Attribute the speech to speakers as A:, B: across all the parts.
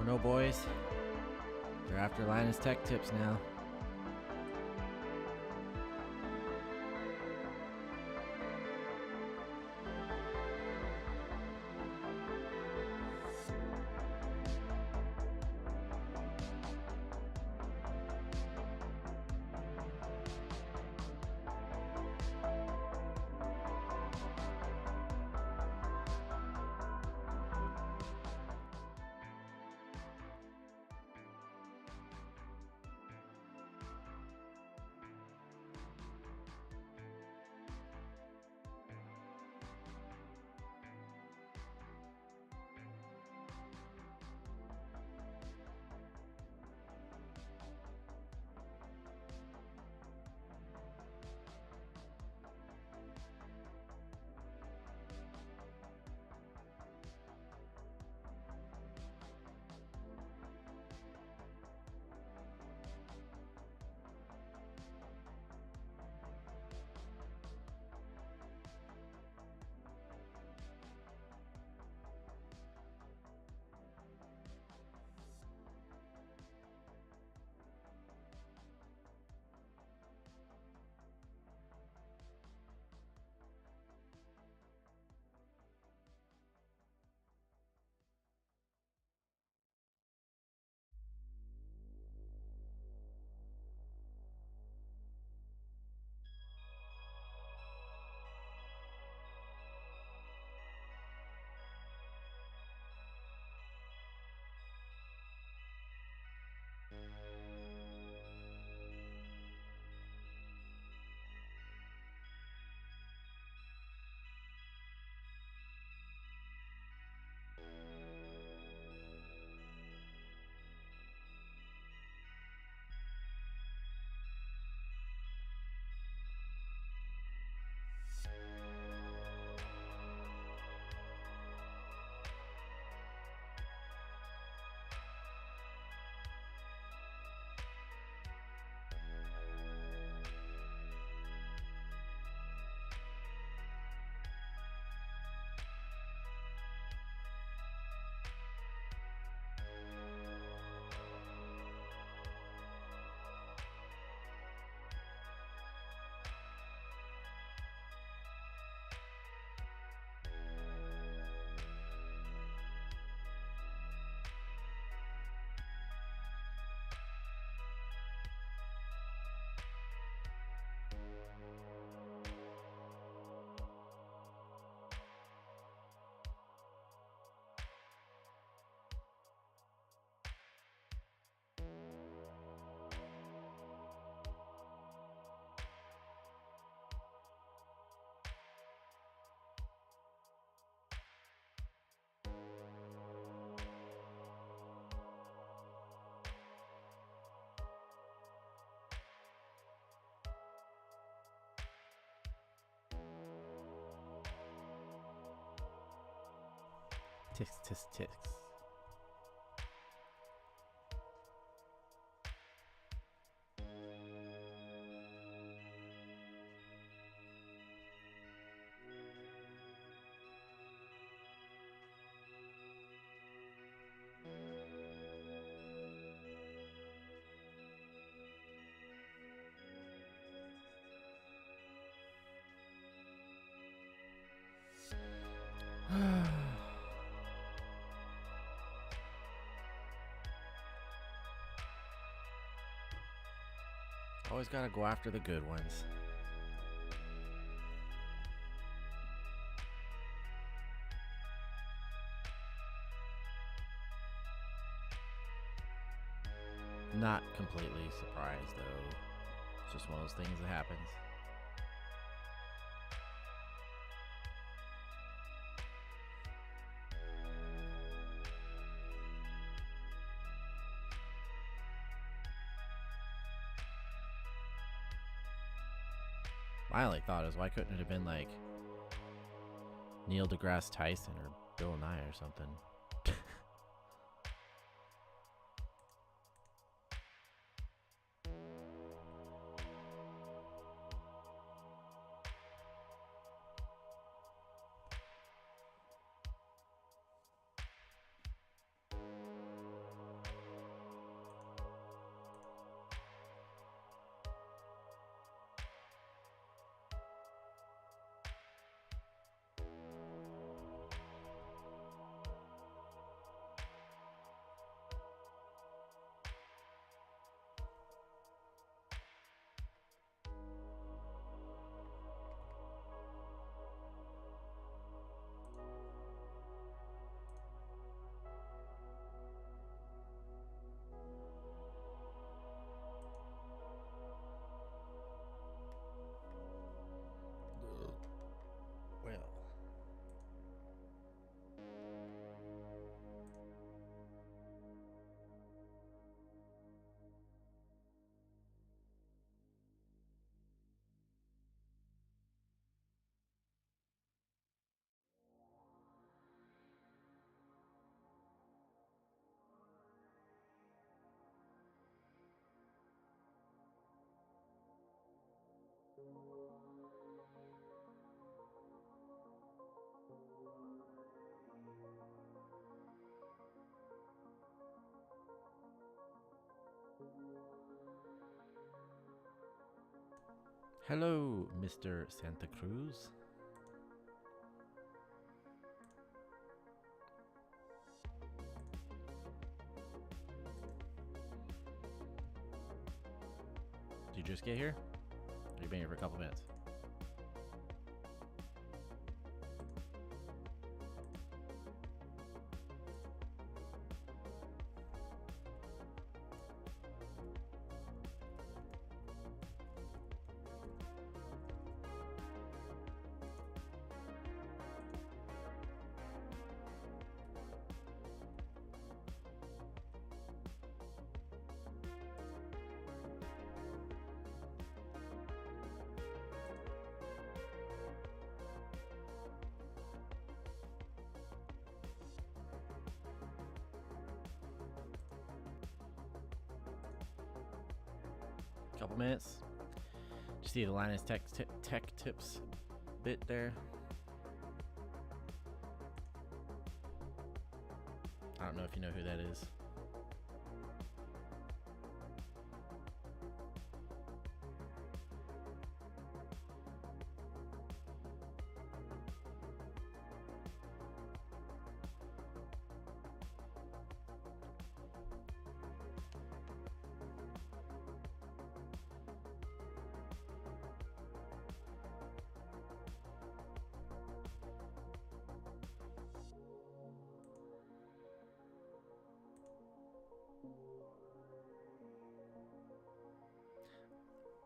A: no, boys. They're after Linus Tech Tips now. Ticks, ticks, ticks. Always gotta go after the good ones. Not completely surprised though. It's just one of those things that happens. My only thought is, why couldn't it have been like Neil deGrasse Tyson or Bill Nye or something? Hello, Mr. Santa Cruz. Did you just get here? Or you been here for a couple minutes? Couple minutes. Did you see the Linus Tech Tips bit there? I don't know if you know who that is.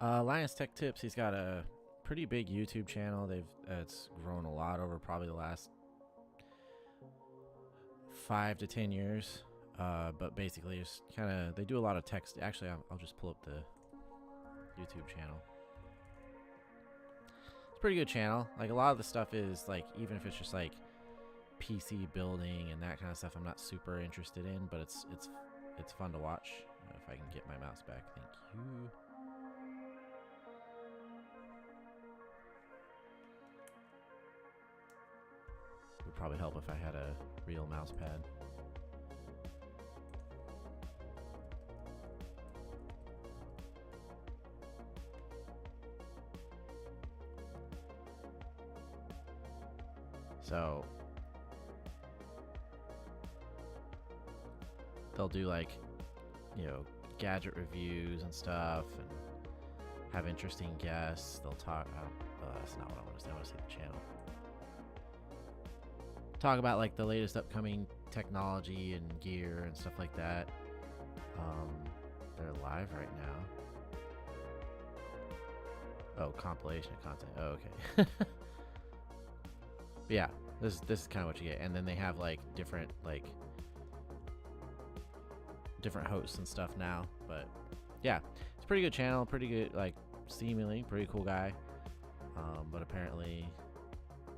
A: Linus Tech Tips, he's got a pretty big YouTube channel. It's grown a lot over probably the last 5 to 10 years. But basically, it's kind of, they do a lot of text. Actually, I'll just pull up the YouTube channel. It's a pretty good channel. Like, a lot of the stuff is like, even if it's just like PC building and that kind of stuff, I'm not super interested in, but it's fun to watch. If I can get my mouse back, thank you. Would probably help if I had a real mouse pad. So they'll do like, you know, gadget reviews and stuff and have interesting guests. They'll talk, that's not what I want to say. I want to say the channel. Talk about like the latest upcoming technology and gear and stuff like that. They're live right now. Oh, compilation of content. Oh, okay. But yeah, this is kind of what you get. And then they have like different hosts and stuff now. But yeah, it's a pretty good channel, pretty good, like seemingly pretty cool guy. But apparently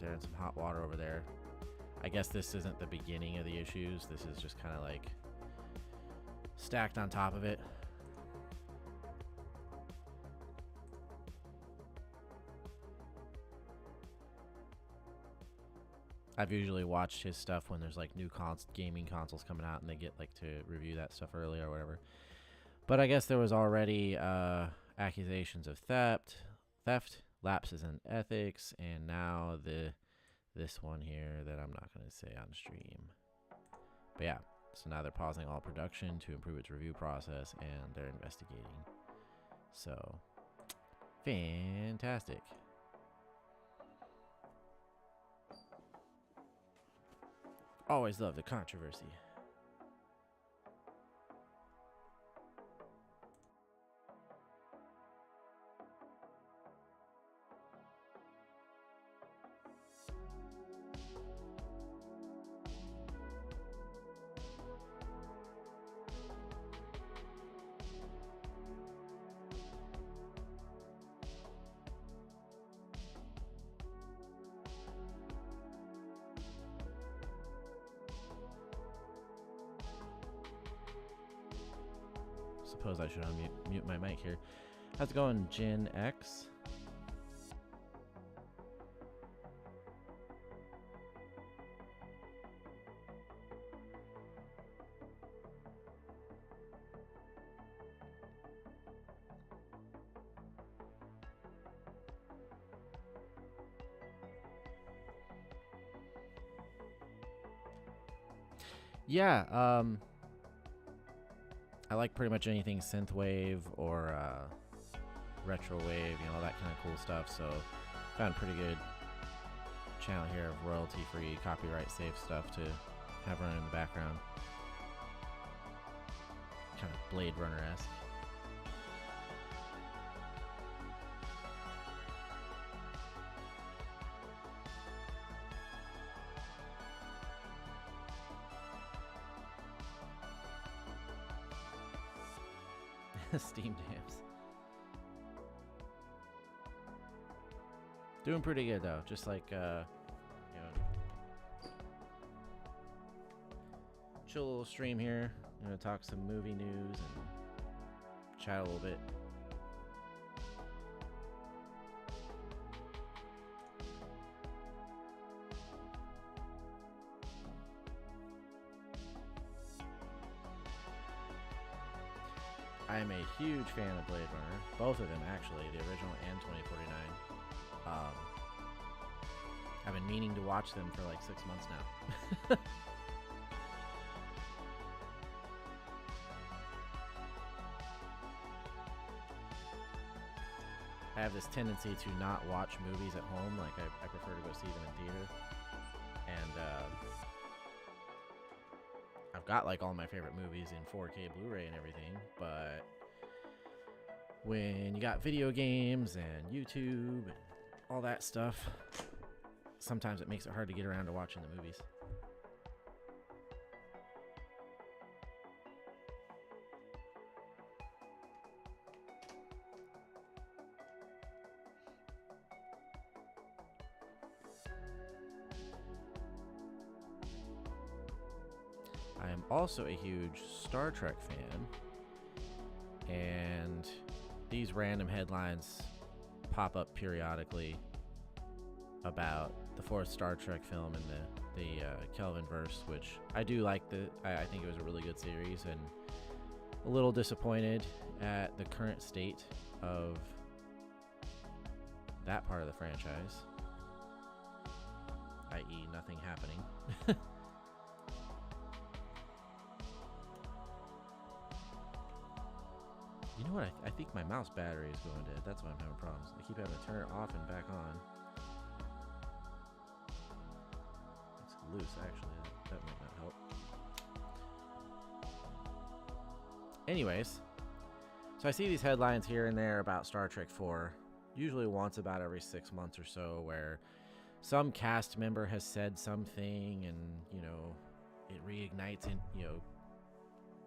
A: they're in some hot water over there. I guess this isn't the beginning of the issues. This is just kind of like stacked on top of it. I've usually watched his stuff when there's like new gaming consoles coming out and they get like to review that stuff early or whatever. But I guess there was already accusations of theft, lapses in ethics, and now this one here that I'm not going to say on stream. But yeah, so now they're pausing all production to improve its review process, and they're investigating. So, fantastic. Always love the controversy. Suppose I should unmute my mic here. How's it going, Gen X? Yeah, I like pretty much anything synthwave or retrowave, you know, all that kind of cool stuff. So found a pretty good channel here of royalty-free, copyright-safe stuff to have running in the background. Kind of Blade Runner-esque. Steam dams. Doing pretty good though. Just like you know, chill little stream here. I'm gonna talk some movie news and chat a little bit. I am a huge fan of Blade Runner. Both of them, actually, the original and 2049. I've been meaning to watch them for like 6 months now. I have this tendency to not watch movies at home. Like, I prefer to go see them in theater. And I've got like all my favorite movies in 4K Blu-ray and everything, but when you got video games and YouTube and all that stuff, sometimes it makes it hard to get around to watching the movies. I am also a huge Star Trek fan, and these random headlines pop up periodically about the fourth Star Trek film in the Kelvinverse, which I do like. I think it was a really good series, and a little disappointed at the current state of that part of the franchise, i.e. nothing happening. You know what? I think my mouse battery is going dead. That's why I'm having problems. I keep having to turn it off and back on. It's loose, actually. That might not help. Anyways, so I see these headlines here and there about Star Trek 4, usually once about every 6 months or so, where some cast member has said something and, you know, it reignites in, you know,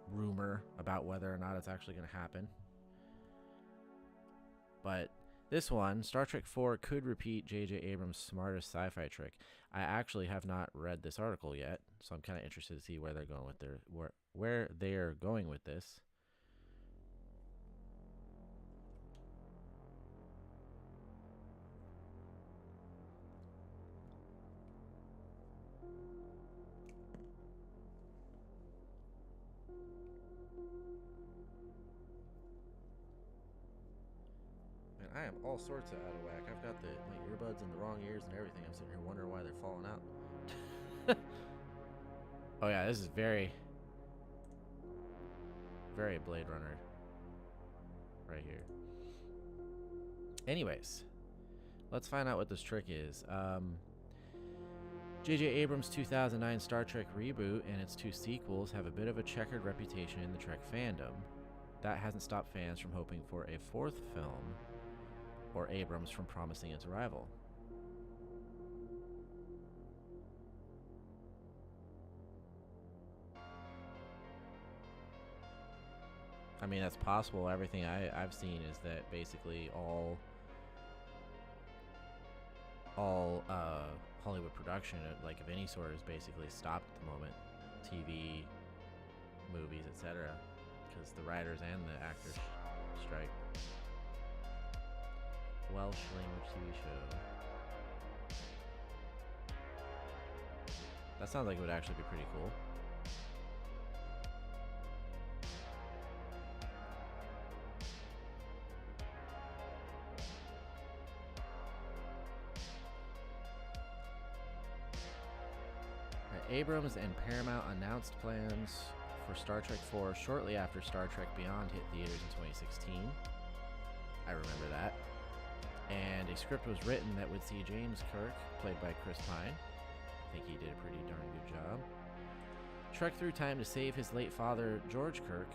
A: rumor about whether or not it's actually going to happen. But this one, Star Trek 4 could repeat J.J. Abrams' smartest sci-fi trick. I actually have not read this article yet, so I'm kind of interested to see where they're going with where they're going with this. I am all sorts of out of whack. I've got my earbuds in the wrong ears and everything. I'm sitting here wondering why they're falling out. Oh yeah, this is very, very Blade Runner right here. Anyways, let's find out what this trick is. J.J. Abrams' 2009 Star Trek reboot and its 2 sequels have a bit of a checkered reputation in the Trek fandom. That hasn't stopped fans from hoping for a 4th film, or Abrams from promising its arrival. I mean, that's possible. Everything I've seen is that basically all Hollywood production, like of any sort, is basically stopped at the moment. TV, movies, etc., because the writers and the actors strike. Welsh language TV show. That sounds like it would actually be pretty cool. Abrams and Paramount announced plans for Star Trek 4 shortly after Star Trek Beyond hit theaters in 2016. I remember that. And a script was written that would see James Kirk, played by Chris Pine. I think he did a pretty darn good job. Trek through time to save his late father, George Kirk,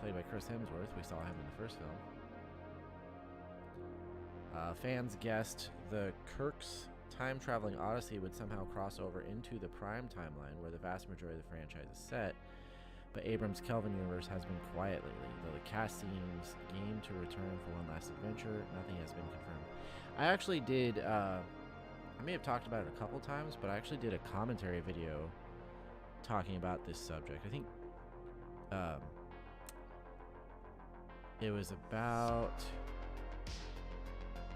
A: played by Chris Hemsworth. We saw him in the first film. Fans guessed the Kirk's time-traveling odyssey would somehow cross over into the Prime timeline, where the vast majority of the franchise is set. But Abrams' Kelvin universe has been quiet lately, though the cast seems game to return for one last adventure. Nothing has been confirmed. I actually did, I may have talked about it a couple times, but I actually did a commentary video talking about this subject. I think it was about...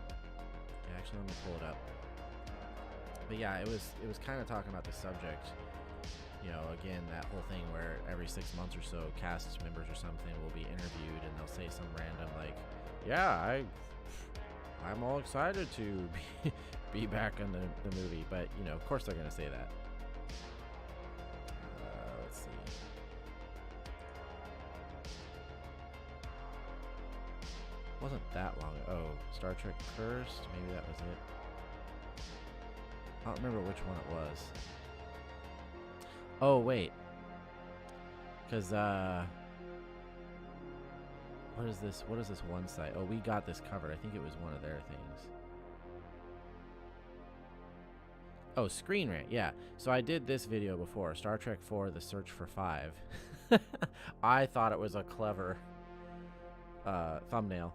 A: Yeah, actually, let me pull it up. But yeah, it was kind of talking about the subject. You know, again, that whole thing where every 6 months or so, cast members or something will be interviewed, and they'll say some random like, "Yeah, I'm all excited to be back in the movie," but you know, of course they're gonna say that. Let's see. Wasn't that long ago. Oh, Star Trek Cursed. Maybe that was it. I don't remember which one it was. Oh, wait. Because, what is this? What is this one site? Oh, we got this covered. I think it was one of their things. Oh, Screen Rant. Yeah. So I did this video before. Star Trek 4, The Search for 5. I thought it was a clever thumbnail.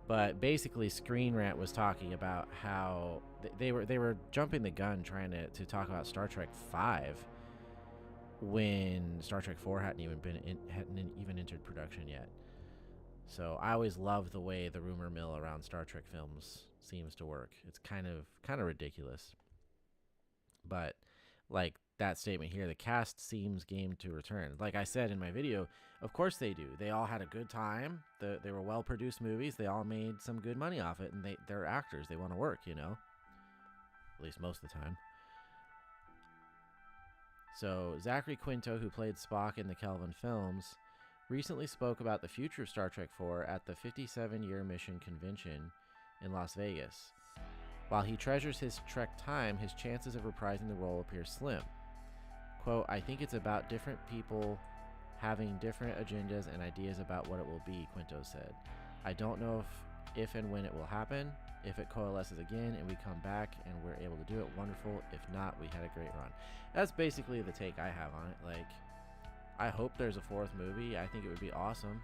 A: But basically, Screen Rant was talking about how they were jumping the gun trying to talk about Star Trek 5 when Star Trek 4 hadn't even entered production yet. So I always love the way the rumor mill around Star Trek films seems to work. It's kind of ridiculous. But like that statement here, the cast seems game to return. Like I said in my video, of course they do. They all had a good time. They were well-produced movies. They all made some good money off it, and they're actors. They want to work, you know? At least most of the time. So Zachary Quinto, who played Spock in the Kelvin films, recently spoke about the future of Star Trek 4 at the 57-year mission convention in Las Vegas. While he treasures his Trek time, his chances of reprising the role appear slim. Quote, "I think it's about different people having different agendas and ideas about what it will be," Quinto said. "I don't know if and when it will happen. If it coalesces again and we come back and we're able to do it, wonderful. If not, we had a great run." That's basically the take I have on it. Like, I hope there's a fourth movie. I think it would be awesome.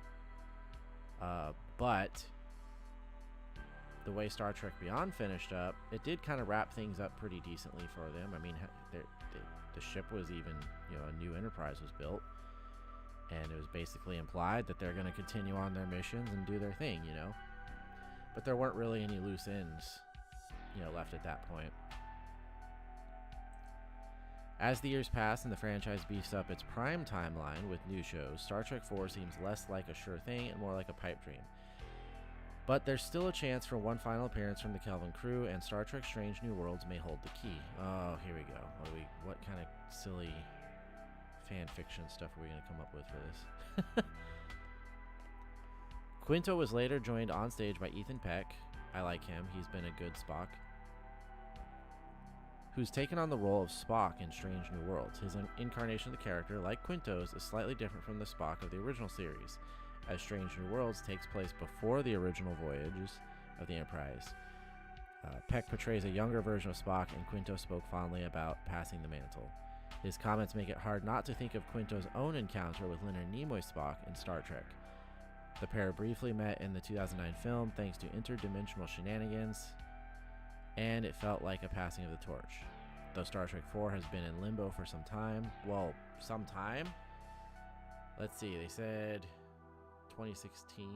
A: But the way Star Trek Beyond finished up, it did kind of wrap things up pretty decently for them. I mean, the ship was even, you know, a new Enterprise was built. And it was basically implied that they're going to continue on their missions and do their thing, you know. But there weren't really any loose ends, you know, left at that point. As the years pass and the franchise beefs up its prime timeline with new shows, Star Trek 4 seems less like a sure thing and more like a pipe dream. But there's still a chance for one final appearance from the Kelvin crew, and Star Trek Strange New Worlds may hold the key. Oh, here we go. What kind of silly fan fiction stuff are we going to come up with for this? Quinto was later joined on stage by Ethan Peck. I like him. He's been a good Spock. Who's taken on the role of Spock in Strange New Worlds. His incarnation of the character, like Quinto's, is slightly different from the Spock of the original series, as Strange New Worlds takes place before the original voyages of the Enterprise. Peck portrays a younger version of Spock, and Quinto spoke fondly about passing the mantle. His comments make it hard not to think of Quinto's own encounter with Leonard Nimoy's Spock in Star Trek. The pair briefly met in the 2009 film thanks to interdimensional shenanigans, and it felt like a passing of the torch. Though Star Trek 4 has been in limbo for some time, well, some time? Let's see, they said 2016.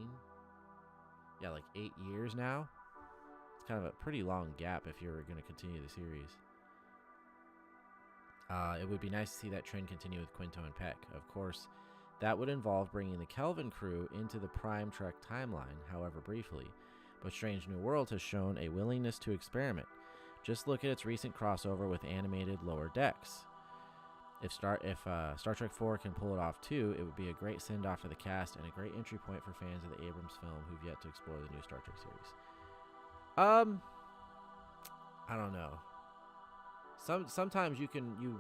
A: Yeah, like 8 years now. It's kind of a pretty long gap if you're going to continue the series. It would be nice to see that trend continue with Quinto and Peck. Of course, that would involve bringing the Kelvin crew into the Prime Trek timeline, however briefly. But Strange New Worlds has shown a willingness to experiment. Just look at its recent crossover with animated Lower Decks. Star Trek 4 can pull it off too, it would be a great send off to the cast and a great entry point for fans of the Abrams film who've yet to explore the new Star Trek series. I don't know. Sometimes you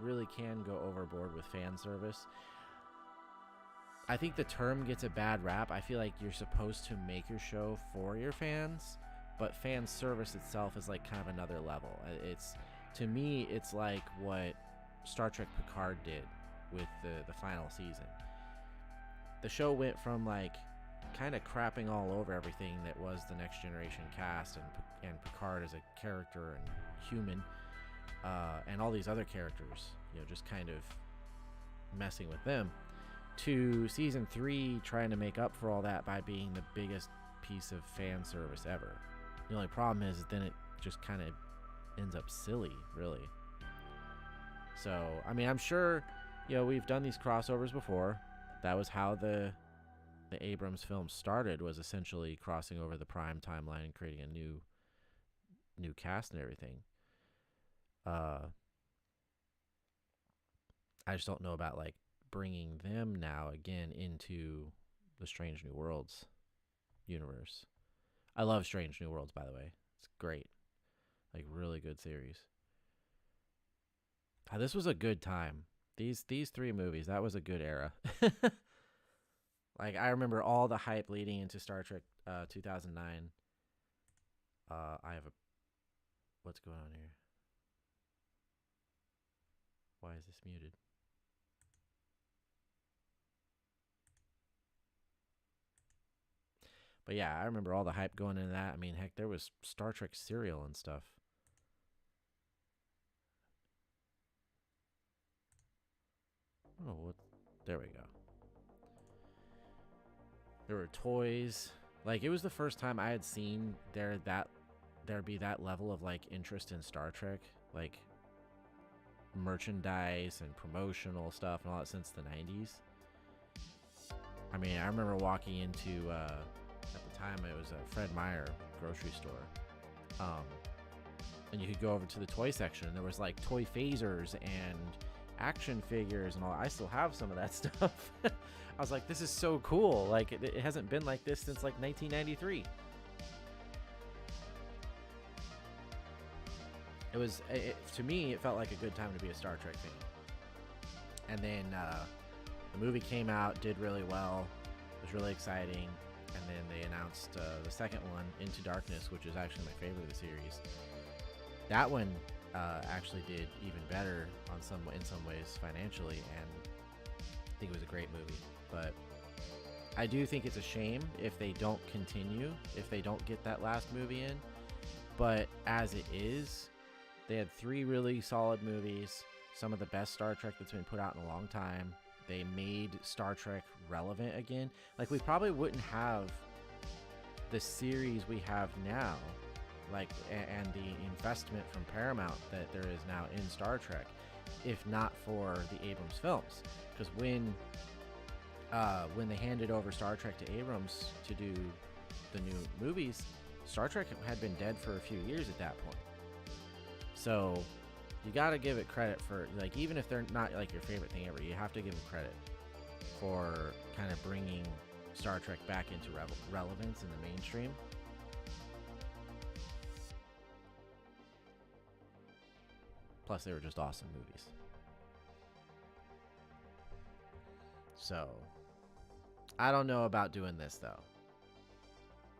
A: really can go overboard with fan service. I think the term gets a bad rap. I feel like you're supposed to make your show for your fans, but fan service itself is like kind of another level. To me, it's like what Star Trek Picard did with the final season. The show went from like kind of crapping all over everything that was the Next Generation cast and Picard as a character and human, and all these other characters, just kind of messing with them, to season 3 trying to make up for all that by being the biggest piece of fan service ever. The only problem is then it just kind of ends up silly, really. So, I mean, I'm sure, we've done these crossovers before. That was how the Abrams film started, was essentially crossing over the Prime timeline and creating a new cast and everything. I just don't know about like bringing them now again into the Strange New Worlds universe. I love Strange New Worlds, by the way. It's great. Like, really good series. This was a good time. These 3 movies, that was a good era. Like, I remember all the hype leading into Star Trek 2009. What's going on here? Why is this muted? But yeah, I remember all the hype going into that. I mean, heck, there was Star Trek cereal and stuff. Oh, what? There we go. There were toys. Like, it was the first time I had seen there be that level of like interest in Star Trek, like merchandise and promotional stuff and all that since the 90s. I mean, I remember walking into at the time it was a Fred Meyer grocery store, and you could go over to the toy section and there was like toy phasers and action figures and all. I still have some of that stuff. I was like, this is so cool. Like, it hasn't been like this since like 1993. To me, it felt like a good time to be a Star Trek fan. And then the movie came out, did really well. It was really exciting. And then they announced the second one, Into Darkness, which is actually my favorite of the series. That one actually did even better in some ways financially, and I think it was a great movie. But I do think it's a shame if they don't continue, if they don't get that last movie in. But as it is, they had 3 really solid movies, some of the best Star Trek that's been put out in a long time. They made Star Trek relevant again. Like, we probably wouldn't have the series we have now, like, and the investment from Paramount that there is now in Star Trek, if not for the Abrams films. Because when they handed over Star Trek to Abrams to do the new movies, Star Trek had been dead for a few years at that point. So you got to give it credit for, like, even if they're not like your favorite thing ever, you have to give them credit for kind of bringing Star Trek back into relevance in the mainstream. Plus, they were just awesome movies. So, I don't know about doing this, though.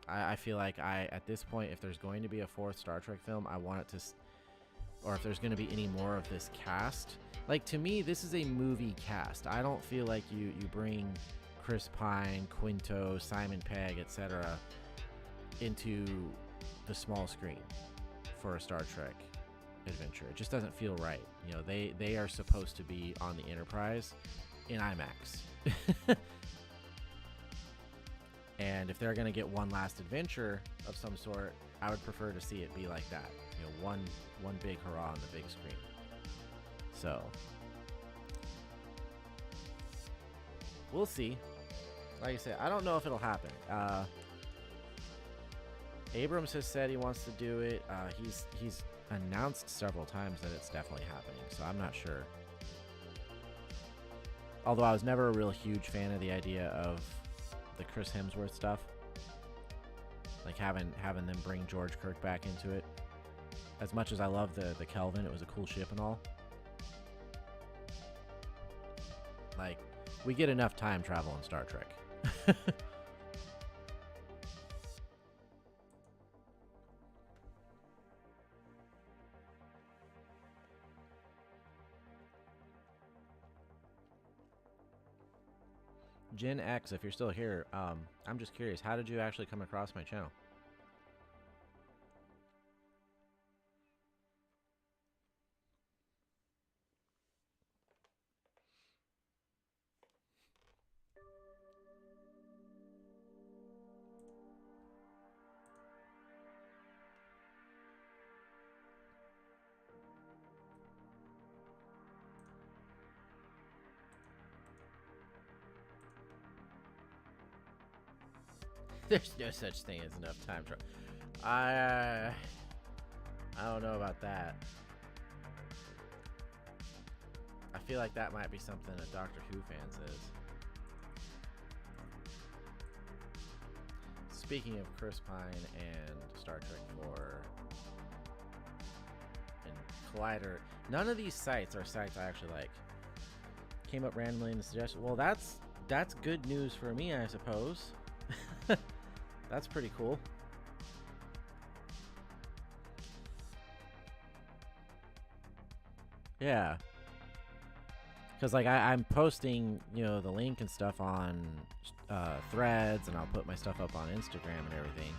A: I feel like at this point, if there's going to be a 4th Star Trek film, I want it to, or if there's going to be any more of this cast. Like, to me, this is a movie cast. I don't feel like you bring Chris Pine, Quinto, Simon Pegg, etc. into the small screen for a Star Trek adventure. It just doesn't feel right. You know, they are supposed to be on the Enterprise in IMAX. And if they're going to get one last adventure of some sort, I would prefer to see it be like that. You know, one big hurrah on the big screen. So, we'll see. Like I said, I don't know if it'll happen. Abrams has said he wants to do it. He's announced several times that it's definitely happening, so I'm not sure. Although I was never a real huge fan of the idea of the Chris Hemsworth stuff, like having them bring George Kirk back into it. As much as I love the Kelvin, it was a cool ship and all. Like, we get enough time travel in Star Trek. Gen X, if you're still here, I'm just curious, how did you actually come across my channel? There's no such thing as enough time travel. I don't know about that. I feel like that might be something a Doctor Who fan says. Speaking of Chris Pine and Star Trek 4 and Collider, none of these sites are sites I actually like. Came up randomly in the suggestion. Well, that's good news for me, I suppose. That's pretty cool. Yeah. Because, like, I'm posting, the link and stuff on Threads, and I'll put my stuff up on Instagram and everything.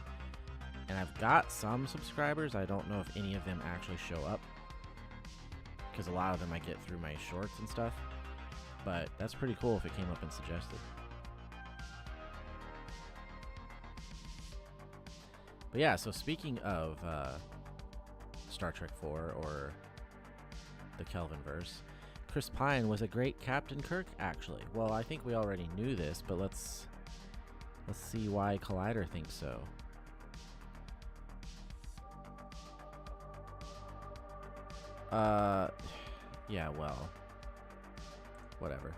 A: And I've got some subscribers. I don't know if any of them actually show up, because a lot of them I get through my shorts and stuff. But that's pretty cool if it came up and suggested. But yeah, so speaking of Star Trek 4 or the Kelvinverse, Chris Pine was a great Captain Kirk, actually. Well, I think we already knew this, but let's see why Collider thinks so. Yeah, well, whatever.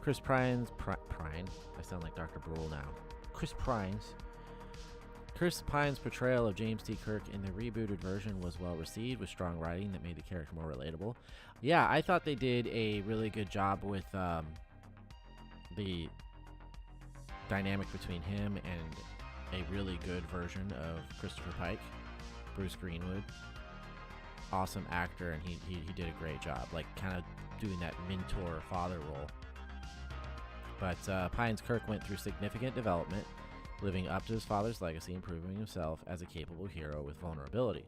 A: Chris Pine's Pine. I sound like Dr. Brule now. Chris Pine's portrayal of James T. Kirk in the rebooted version was well received, with strong writing that made the character more relatable. Yeah, I thought they did a really good job with the dynamic between him and a really good version of Christopher Pike, Bruce Greenwood. Awesome actor, and he did a great job, like kind of doing that mentor father role. But Pine's Kirk went through significant development, living up to his father's legacy and proving himself as a capable hero with vulnerability.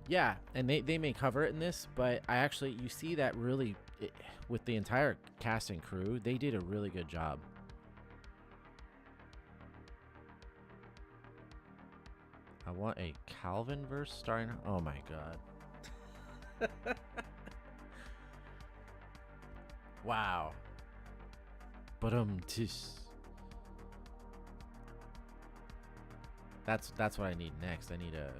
A: Yeah, and they may cover it in this, but you see that really, with the entire cast and crew, they did a really good job. I want a Calvinverse starring. Oh my god. Wow. But That's what I need next. I need a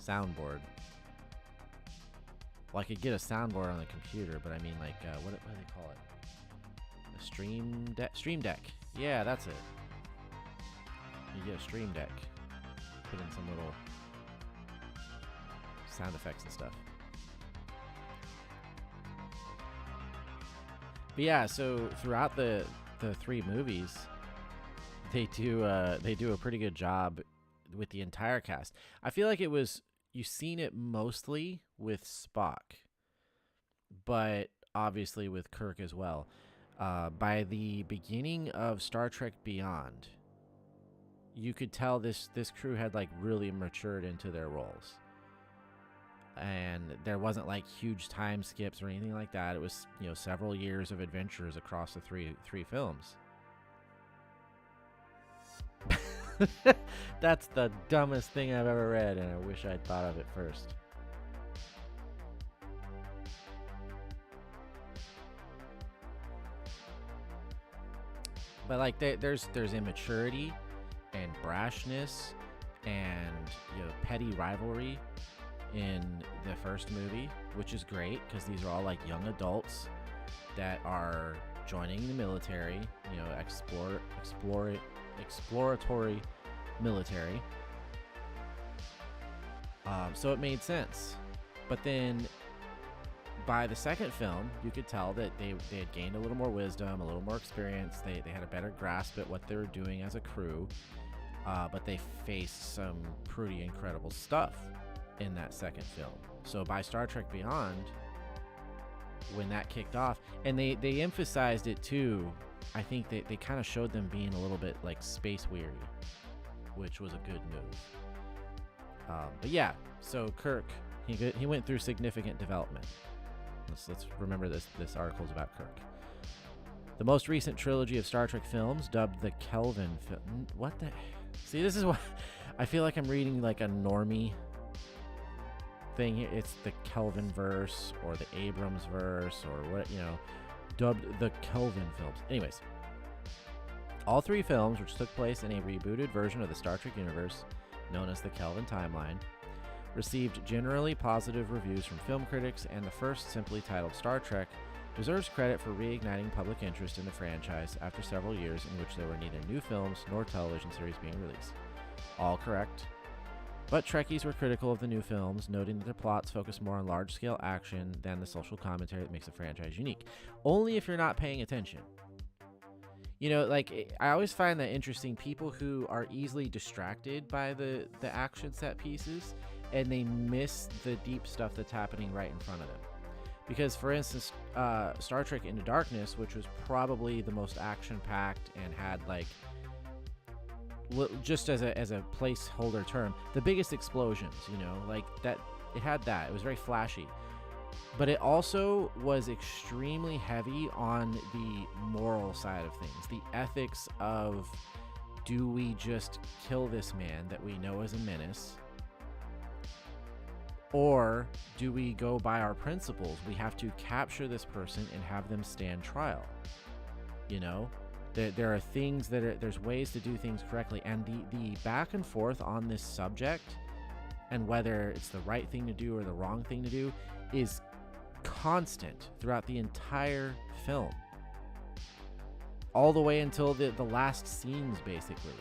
A: soundboard. Well, I could get a soundboard on the computer, but I mean, like, what do they call it? A Stream Deck. Yeah, that's it. You get a Stream Deck. Put in some little sound effects and stuff. But yeah, so throughout the 3 movies, they do a pretty good job with the entire cast. I feel like you've seen it mostly with Spock, but obviously with Kirk as well. By the beginning of Star Trek Beyond, you could tell this crew had like really matured into their roles, and there wasn't like huge time skips or anything like that. It was several years of adventures across the three films. That's the dumbest thing I've ever read, and I wish I'd thought of it first. But like there's immaturity and brashness and petty rivalry in the first movie, which is great because these are all like young adults that are joining the military, you know, exploratory military. So it made sense. But then by the second film, you could tell that they had gained a little more wisdom, a little more experience. They had a better grasp at what they were doing as a crew. But they faced some pretty incredible stuff in that second film. So by Star Trek Beyond, when that kicked off, and they emphasized it too, I think they kind of showed them being a little bit like space weary, which was a good move. But yeah, so Kirk, he went through significant development. Let's remember this article's about Kirk. The most recent trilogy of Star Trek films, dubbed the Kelvin film. What the? See, this is what I feel like I'm reading like a normie thing here. It's the Kelvin verse or the Abrams verse or what, you know, dubbed the Kelvin films. Anyways, all three films, which took place in a rebooted version of the Star Trek universe known as the Kelvin timeline, received generally positive reviews from film critics, and the first, simply titled Star Trek, deserves credit for reigniting public interest in the franchise after several years in which there were neither new films nor television series being released. All correct. But Trekkies were critical of the new films, noting that their plots focus more on large-scale action than the social commentary that makes the franchise unique. Only if you're not paying attention. You know, like, I always find that interesting, people who are easily distracted by the action set pieces, and they miss the deep stuff that's happening right in front of them. Because, for instance, Star Trek Into Darkness, which was probably the most action-packed and had, like, just as a placeholder term, the biggest explosions, you know, like that, it had that. It was very flashy. But it also was extremely heavy on the moral side of things, the ethics of, do we just kill this man that we know is a menace? Or do we go by our principles? We have to capture this person and have them stand trial. You know, there are things there's ways to do things correctly, and the back and forth on this subject and whether it's the right thing to do or the wrong thing to do is constant throughout the entire film, all the way until the last scenes, basically.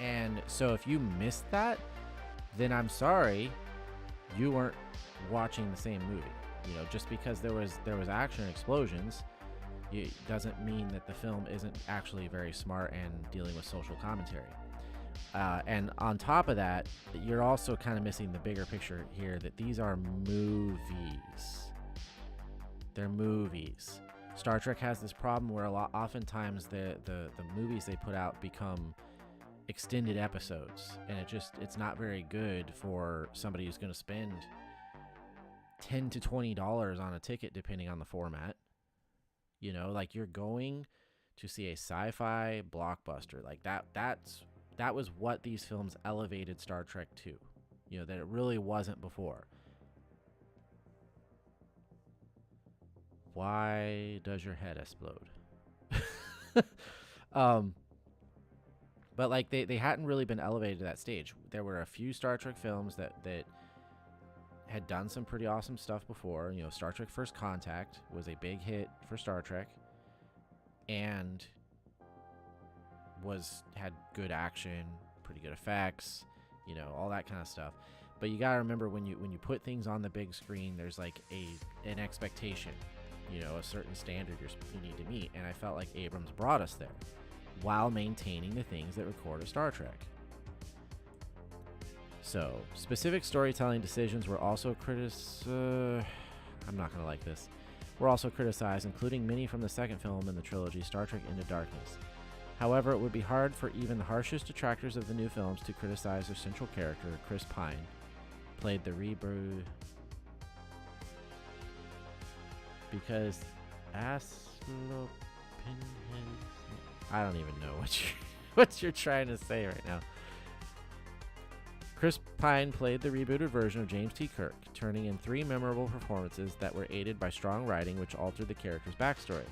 A: And so if you missed that, then I'm sorry, you weren't watching the same movie. You know, just because there was action and explosions, it doesn't mean that the film isn't actually very smart and dealing with social commentary. And on top of that, you're also kind of missing the bigger picture here, that these are movies. They're movies. Star Trek has this problem where oftentimes the movies they put out become extended episodes, and it's not very good for somebody who's going to spend $10 to $20 on a ticket depending on the format. You know, like, you're going to see a sci-fi blockbuster like that was what these films elevated Star Trek to, you know, that it really wasn't before. Why does your head explode? But like they hadn't really been elevated to that stage. There were a few Star Trek films that had done some pretty awesome stuff before. You know, Star Trek First Contact was a big hit for Star Trek, and had good action, pretty good effects, you know, all that kind of stuff. But you gotta remember, when you put things on the big screen, there's like an expectation, you know, a certain standard you need to meet. And I felt like Abrams brought us there, while maintaining the things that record a Star Trek. So, specific storytelling decisions were also I'm not gonna like this. Were also criticized, including many from the second film in the trilogy, Star Trek Into Darkness. However, it would be hard for even the harshest detractors of the new films to criticize their central character. Chris Pine played the reboot because I don't even know what you're trying to say right now. Chris Pine played the rebooted version of James T. Kirk, turning in 3 memorable performances that were aided by strong writing which altered the character's backstory.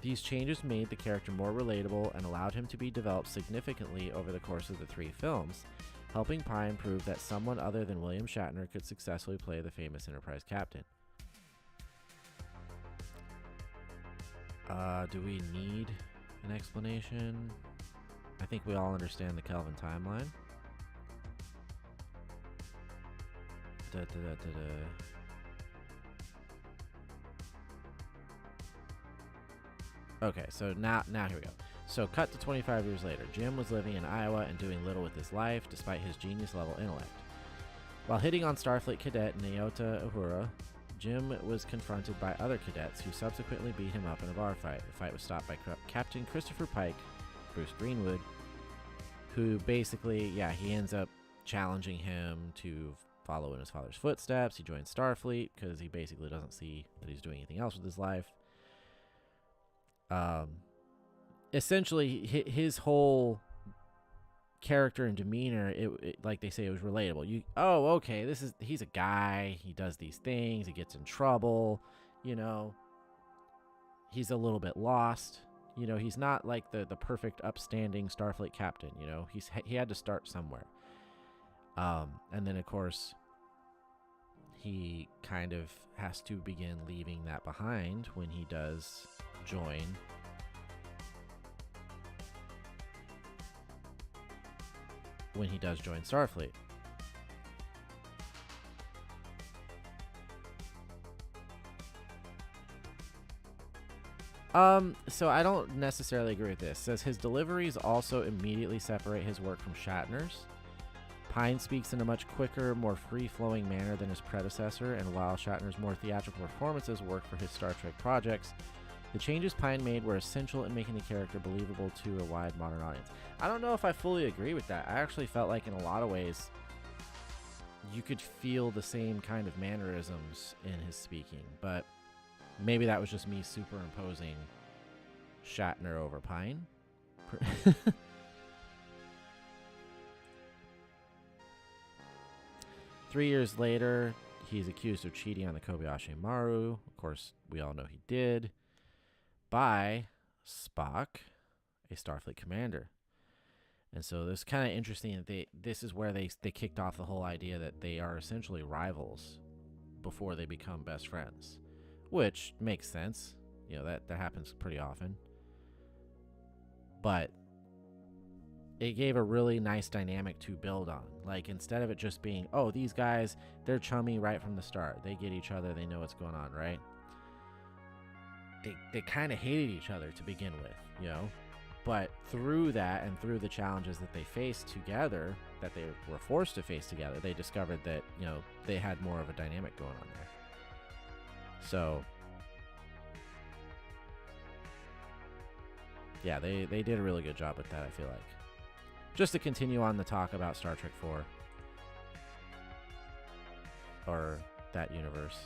A: These changes made the character more relatable and allowed him to be developed significantly over the course of the 3 films, helping Pine prove that someone other than William Shatner could successfully play the famous Enterprise captain. Do we need an explanation? I think we all understand the Kelvin timeline. Okay, so now here we go. So cut to 25 years later. Jim was living in Iowa and doing little with his life, despite his genius-level intellect. While hitting on Starfleet cadet Nyota Uhura, Jim was confronted by other cadets who subsequently beat him up in a bar fight. The fight was stopped by Captain Christopher Pike, Bruce Greenwood, who basically, he ends up challenging him to follow in his father's footsteps. He joins Starfleet because he basically doesn't see that he's doing anything else with his life. Essentially, his whole character and demeanor, it like they say, it was relatable. Okay, he's a guy, he does these things, he gets in trouble, he's a little bit lost, he's not like the perfect upstanding Starfleet captain, he had to start somewhere. And then of course he kind of has to begin leaving that behind when he does join Starfleet. So I don't necessarily agree with this. It says his deliveries also immediately separate his work from Shatner's. Pine speaks in a much quicker, more free-flowing manner than his predecessor, and while Shatner's more theatrical performances work for his Star Trek projects, the changes Pine made were essential in making the character believable to a wide modern audience. I don't know if I fully agree with that. I actually felt like in a lot of ways you could feel the same kind of mannerisms in his speaking, but maybe that was just me superimposing Shatner over Pine. 3 years later, he's accused of cheating on the Kobayashi Maru. Of course, we all know he did. By Spock, a Starfleet commander. And so it's kind of interesting that this is where they kicked off the whole idea that they are essentially rivals before they become best friends, which makes sense. That happens pretty often. But it gave a really nice dynamic to build on. Like, instead of it just being, oh, these guys, they're chummy right from the start. They get each other. They know what's going on, right? They kind of hated each other to begin with, But through that and through the challenges that they faced together, that they were forced to face together, they discovered that, they had more of a dynamic going on there. So, yeah, they did a really good job with that, I feel like. Just to continue on the talk about Star Trek 4. Or that universe.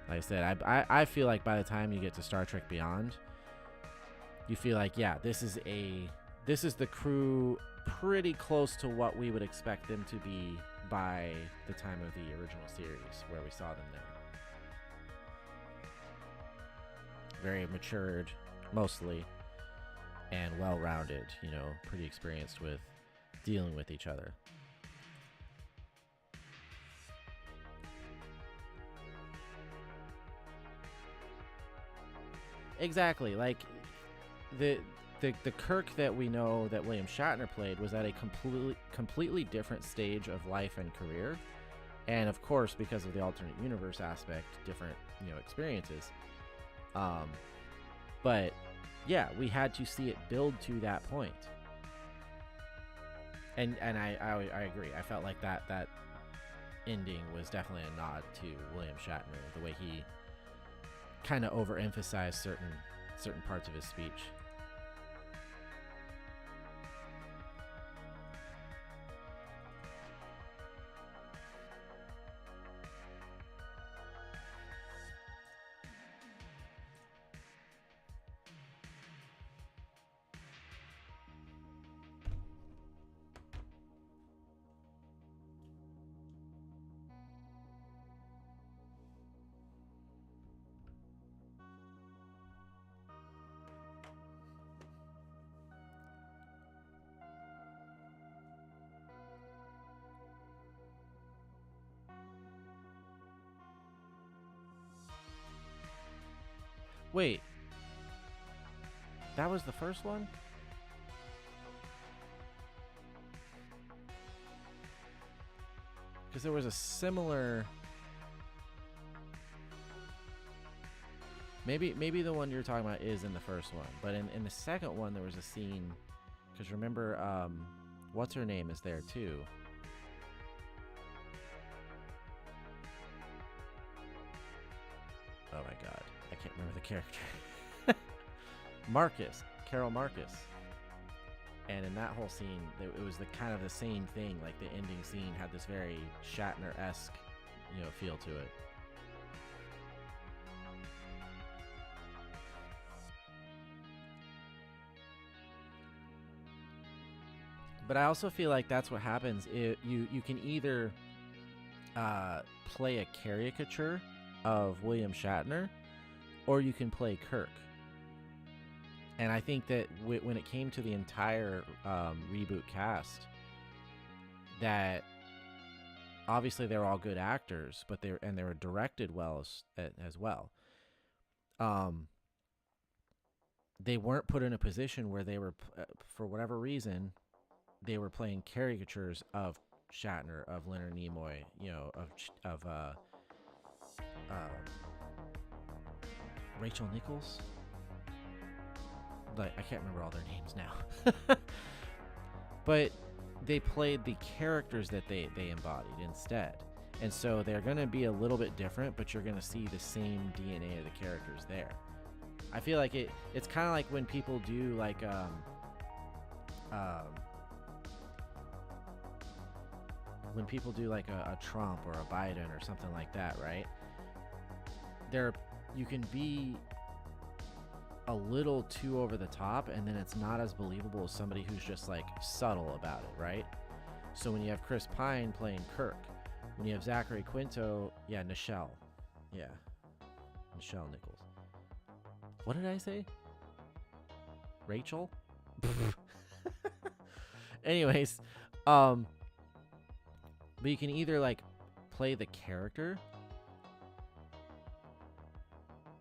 A: Like I said, I feel like by the time you get to Star Trek Beyond, you feel like, this is the crew pretty close to what we would expect them to be by the time of the original series, where we saw them there. Very matured, mostly, and well-rounded, pretty experienced with dealing with each other. Exactly, like the Kirk that we know that William Shatner played was at a completely different stage of life and career, and of course, because of the alternate universe aspect, different experiences. But yeah, we had to see it build to that point. And I agree. I felt like that ending was definitely a nod to William Shatner, the way he kind of overemphasized certain parts of his speech. Wait, that was the first one? Because there was a similar... Maybe the one you're talking about is in the first one. But in the second one, there was a scene... Because remember, what's her name is there too. Oh my god, I can't remember the character. Marcus, Carol Marcus. And in that whole scene, it was the kind of the same thing. Like the ending scene had this very Shatner-esque, feel to it. But I also feel like that's what happens. You can either play a caricature of William Shatner, or you can play Kirk. And I think that when it came to the entire reboot cast, that obviously they were all good actors, but they were directed well as well. They weren't put in a position where they were, for whatever reason, they were playing caricatures of Shatner, of Leonard Nimoy, of Rachel Nichols. Like, I can't remember all their names now. But they played the characters that they embodied instead. And so they're going to be a little bit different, but you're going to see the same DNA of the characters there. I feel like it's kind of like when people do like when people do like a Trump or a Biden or something like that, right? You can be a little too over the top, and then it's not as believable as somebody who's just like subtle about it, right? So when you have Chris Pine playing Kirk, when you have Zachary Quinto, Nichelle Nichols. What did I say? Rachel? Anyways, but you can either like play the character,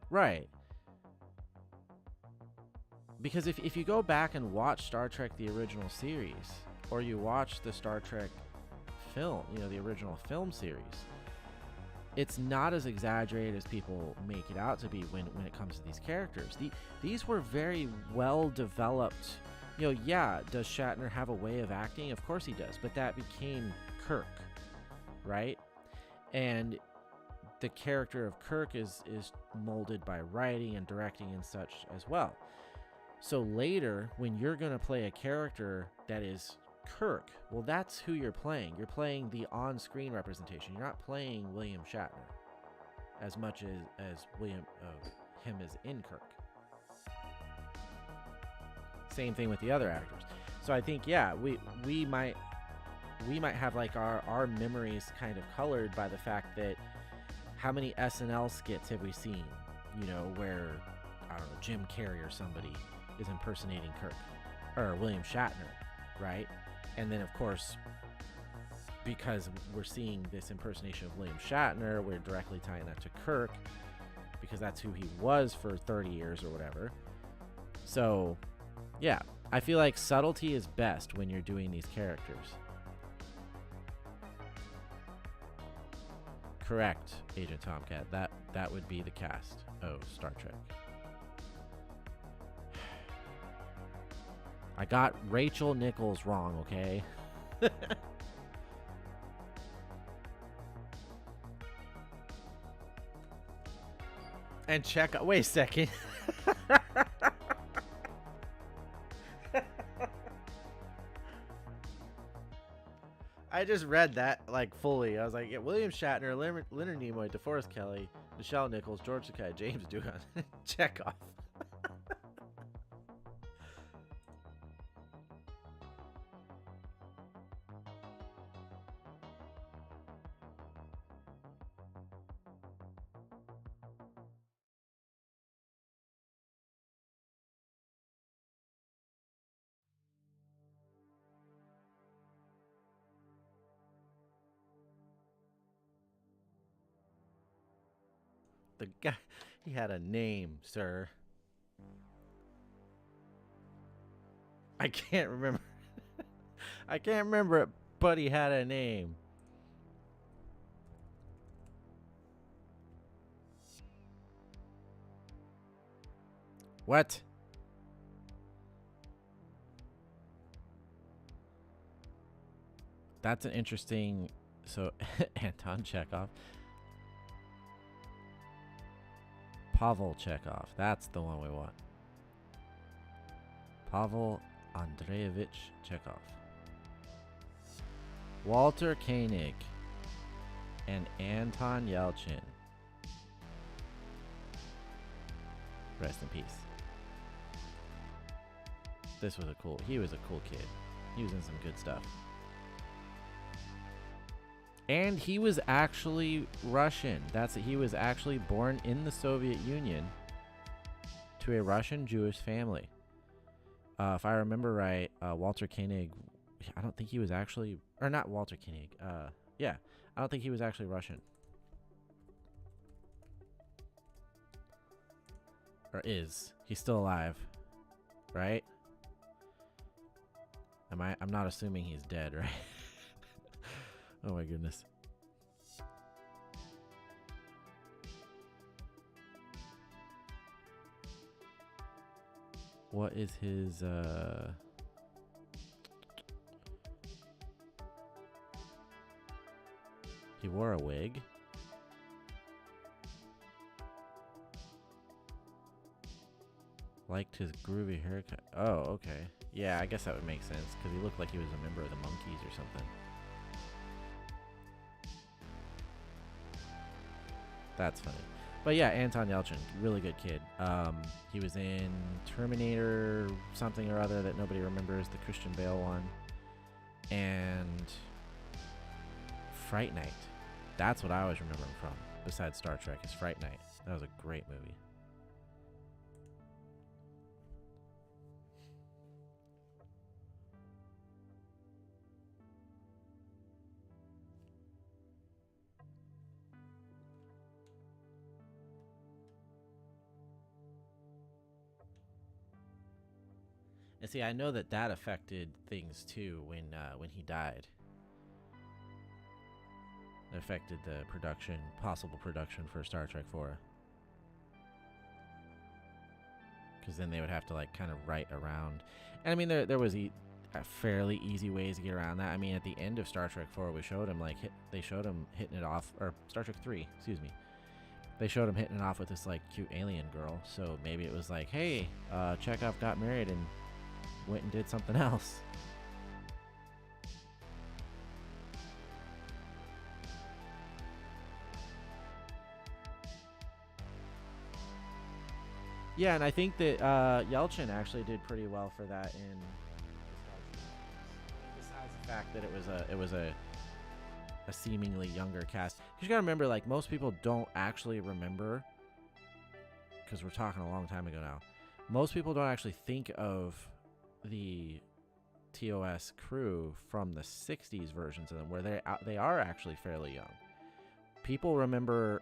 A: right? Because if you go back and watch Star Trek the original series, or you watch the Star Trek film, the original film series, it's not as exaggerated as people make it out to be when it comes to these characters. These were very well developed. Does Shatner have a way of acting? Of course he does, but that became Kirk, right? And the character of Kirk is molded by writing and directing and such as well. So later, when you're going to play a character that is Kirk, well, that's who you're playing. You're playing the on-screen representation. You're not playing William Shatner as much as him is in Kirk. Same thing with the other actors. So I think, we might have like our memories kind of colored by the fact that how many SNL skits have we seen, where, I don't know, Jim Carrey or somebody is impersonating Kirk or William Shatner, right? And then, of course, because we're seeing this impersonation of William Shatner, we're directly tying that to Kirk because that's who he was for 30 years or whatever. So, I feel like subtlety is best when you're doing these characters. Correct, Agent Tomcat. That would be the cast of Star Trek. I got Rachel Nichols wrong, okay? And wait a second. I just read that like fully. I was like, William Shatner, Leonard Nimoy, DeForest Kelley, Nichelle Nichols, George Takei, James Doohan. Check off. The guy, He had a name, sir. I can't remember. I can't remember it, but he had a name. What? That's an interesting. So, Anton Chekhov. Pavel Chekhov. That's the one we want. Pavel Andreevich Chekhov. Walter Koenig and Anton Yelchin. Rest in peace. He was a cool kid. He was in some good stuff. And he was actually Russian. He was actually born in the Soviet Union to a Russian Jewish family. If I remember right, Walter Koenig, I don't think he was actually, or not Walter Koenig. Yeah, I don't think he was actually Russian. Or is. He's still alive, right? I'm not assuming he's dead, right? Oh my goodness. What is his he wore a wig? Liked his groovy haircut. Oh, okay. Yeah, I guess that would make sense because he looked like he was a member of the Monkees or something. That's funny. But yeah, Anton Yelchin, really good kid. He was in Terminator something or other that nobody remembers, the Christian Bale one. And Fright Night. That's what I always remember him from, besides Star Trek, is Fright Night. That was a great movie. And see, I know that affected things too when he died. It affected the possible production for Star Trek 4. Because then they would have to like kind of write around. And I mean, there was fairly easy ways to get around that. I mean, at the end of Star Trek 4, we showed him they showed him hitting it off, or Star Trek 3, excuse me. They showed him hitting it off with this like cute alien girl. So maybe it was like, hey, Chekhov got married and went and did something else. Yeah, and I think that Yelchin actually did pretty well for that in besides the fact that it was a seemingly younger cast. Because you gotta remember, like, most people don't actually remember, because we're talking a long time ago now. Most people don't actually think of the TOS crew from the 60s versions of them, where they are actually fairly young. People remember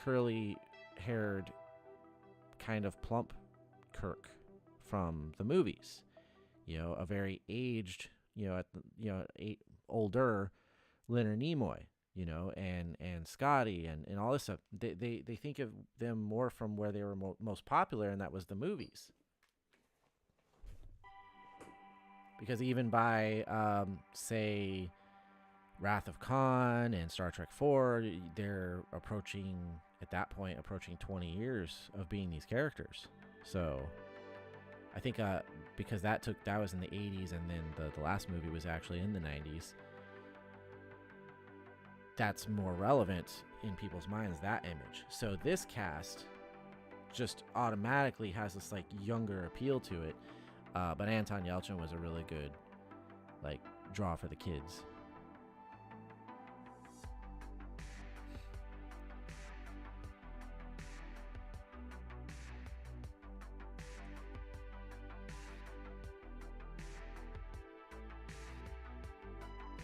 A: curly-haired, kind of plump Kirk from the movies. You know, a very aged, older Leonard Nimoy, and Scotty and all this stuff. They think of them more from where they were most popular, and that was the movies. Because even by, say, Wrath of Khan and Star Trek 4, they're at that point, approaching 20 years of being these characters. So I think because that was in the 80s, and then the last movie was actually in the 90s, that's more relevant in people's minds, that image. So this cast just automatically has this like younger appeal to it. But Anton Yelchin was a really good like draw for the kids.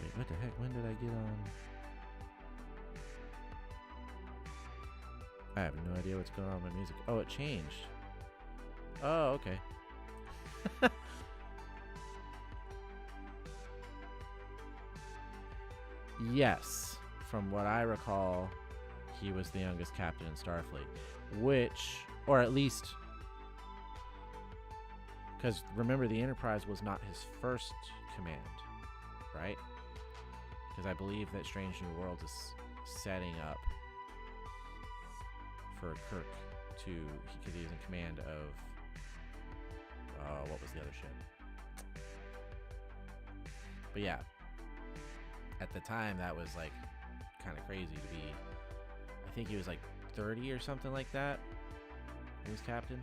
A: Wait, what the heck? When did I get on? I have no idea what's going on with my music. Oh, it changed. Oh, okay. Yes, from what I recall, he was the youngest captain in Starfleet, which, or at least, because remember, the Enterprise was not his first command, right? Because I believe that Strange New Worlds is setting up for Kirk to, because he's in command of, what was the other ship? But yeah, at the time that was like kind of crazy to be, I think he was like 30 or something like that. He was captain.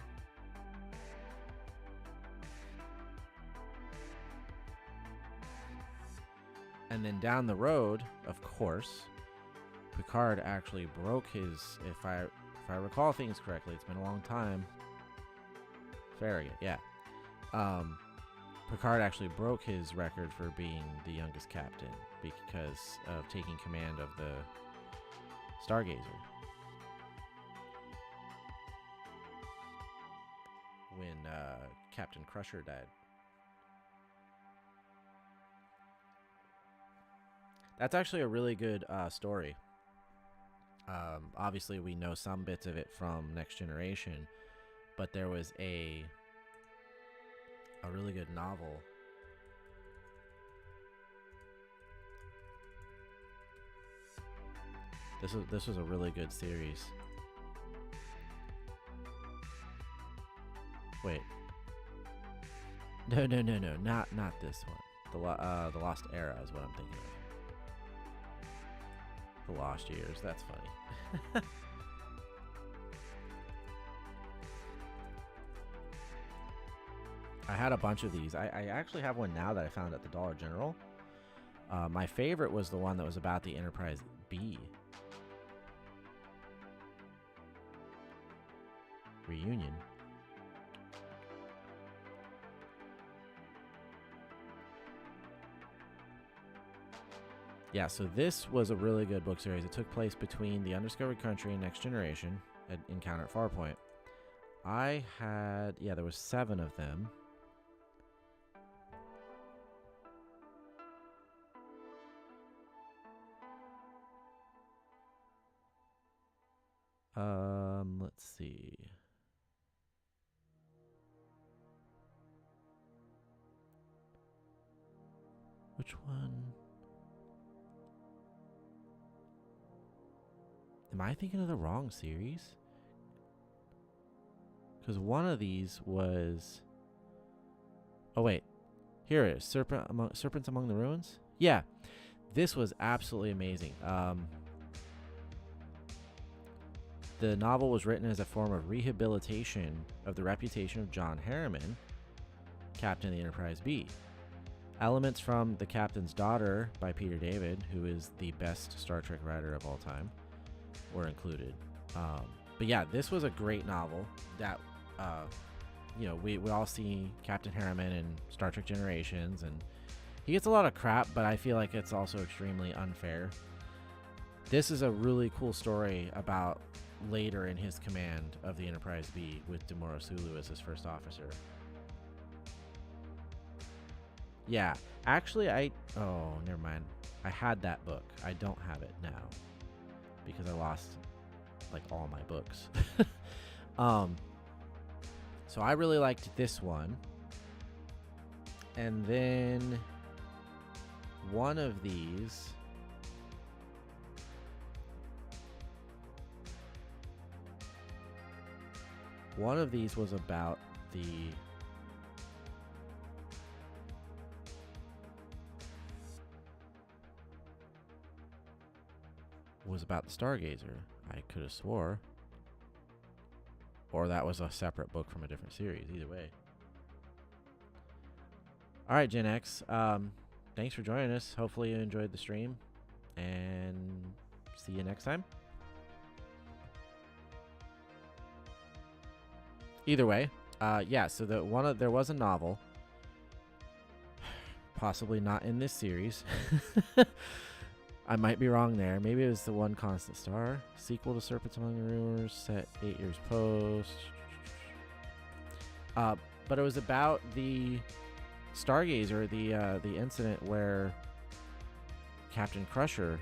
A: And then down the road, of course, Picard actually broke his, if I recall things correctly, it's been a long time. Farragut, yeah. Picard actually broke his record for being the youngest captain because of taking command of the Stargazer. When Captain Crusher died. That's actually a really good story. Obviously, we know some bits of it from Next Generation, but there was a really good novel. This was a really good series. Wait. No, not this one. The Lost Era is what I'm thinking of. The Lost Years. That's funny. I had a bunch of these. I actually have one now that I found at the Dollar General. My favorite was the one that was about the Enterprise B. Reunion. Yeah, so this was a really good book series. It took place between The Undiscovered Country and Next Generation at Encounter at Farpoint. There was 7 of them. Let's see. Which one? Am I thinking of the wrong series? Because one of these was... Oh, wait. Here it is. Serpents Among the Ruins? Yeah. This was absolutely amazing. The novel was written as a form of rehabilitation of the reputation of John Harriman, Captain of the Enterprise B. Elements from The Captain's Daughter by Peter David, who is the best Star Trek writer of all time, were included. But yeah, this was a great novel that, we all see Captain Harriman in Star Trek Generations, and he gets a lot of crap, but I feel like it's also extremely unfair. This is a really cool story about later in his command of the Enterprise B with Demora Sulu as his first officer. Yeah, actually never mind. I had that book. I don't have it now because I lost like all my books. So I really liked this one. And then one of these was about the Stargazer. I could have swore. Or that was a separate book from a different series. Either way. All right, Gen X. Thanks for joining us. Hopefully you enjoyed the stream. And see you next time. Either way, so there was a novel, possibly not in this series, I might be wrong there. Maybe it was the One Constant Star sequel to Serpents Among the Rumors, set 8 years post. But it was about the Stargazer, the incident where Captain Crusher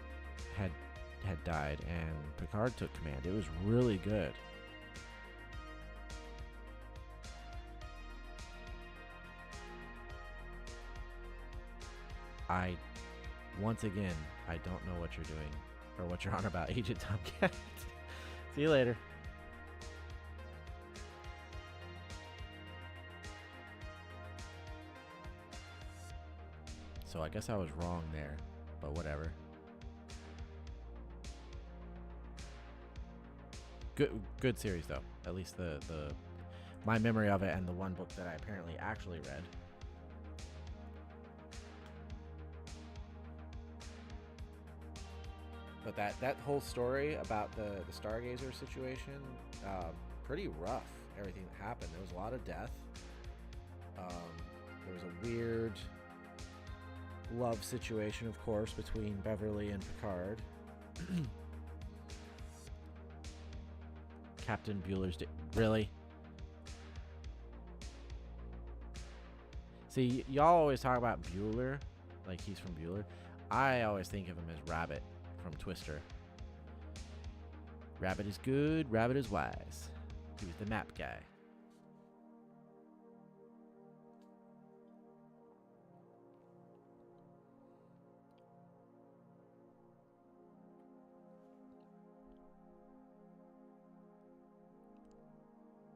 A: had died and Picard took command. It was really good. Once again, I don't know what you're doing or what you're on about, Agent Tomcat. See you later. So I guess I was wrong there, but whatever. Good series though. At least the my memory of it and the one book that I apparently actually read. But that whole story about the Stargazer situation, pretty rough. Everything that happened. There was a lot of death. There was a weird love situation, of course, between Beverly and Picard. Captain Bueller's really? See, y'all always talk about Bueller, like he's from Bueller. I always think of him as Rabbit from Twister. Rabbit is good, Rabbit is wise. He was the map guy.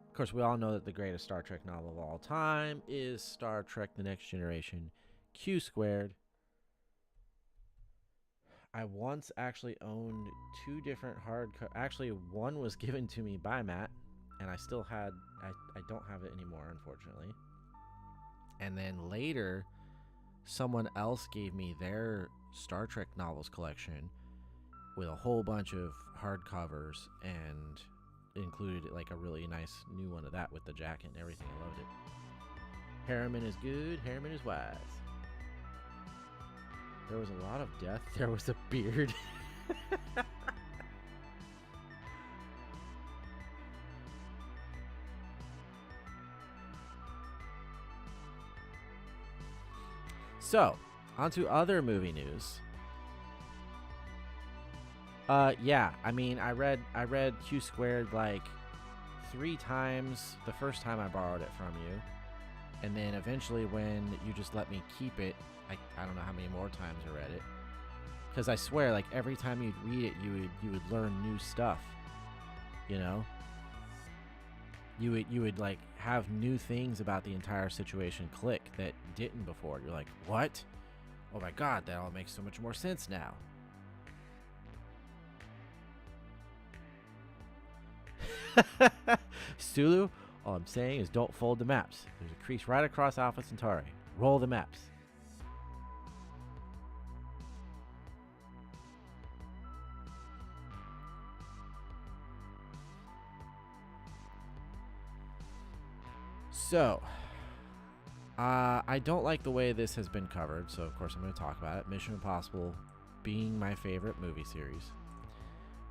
A: Of course, we all know that the greatest Star Trek novel of all time is Star Trek The Next Generation, Q Squared. I once actually owned 2 different actually, one was given to me by Matt, and I still had, I don't have it anymore, unfortunately. And then later, someone else gave me their Star Trek novels collection with a whole bunch of hardcovers, and included like a really nice new one of that with the jacket and everything. I loved it. Harriman is good, Harriman is wise. There was a lot of death. There was a beard. So, on to other movie news. Yeah, I mean, I read Q Squared like 3 times the first time I borrowed it from you. And then eventually when you just let me keep it, I don't know how many more times I read it. Because I swear, like, every time you'd read it, you would learn new stuff. You know? You would like have new things about the entire situation click that didn't before. You're like, what? Oh my god, that all makes so much more sense now. Sulu, all I'm saying is don't fold the maps. There's a crease right across Alpha Centauri. Roll the maps. So, I don't like the way this has been covered, so of course I'm going to talk about it. Mission Impossible being my favorite movie series,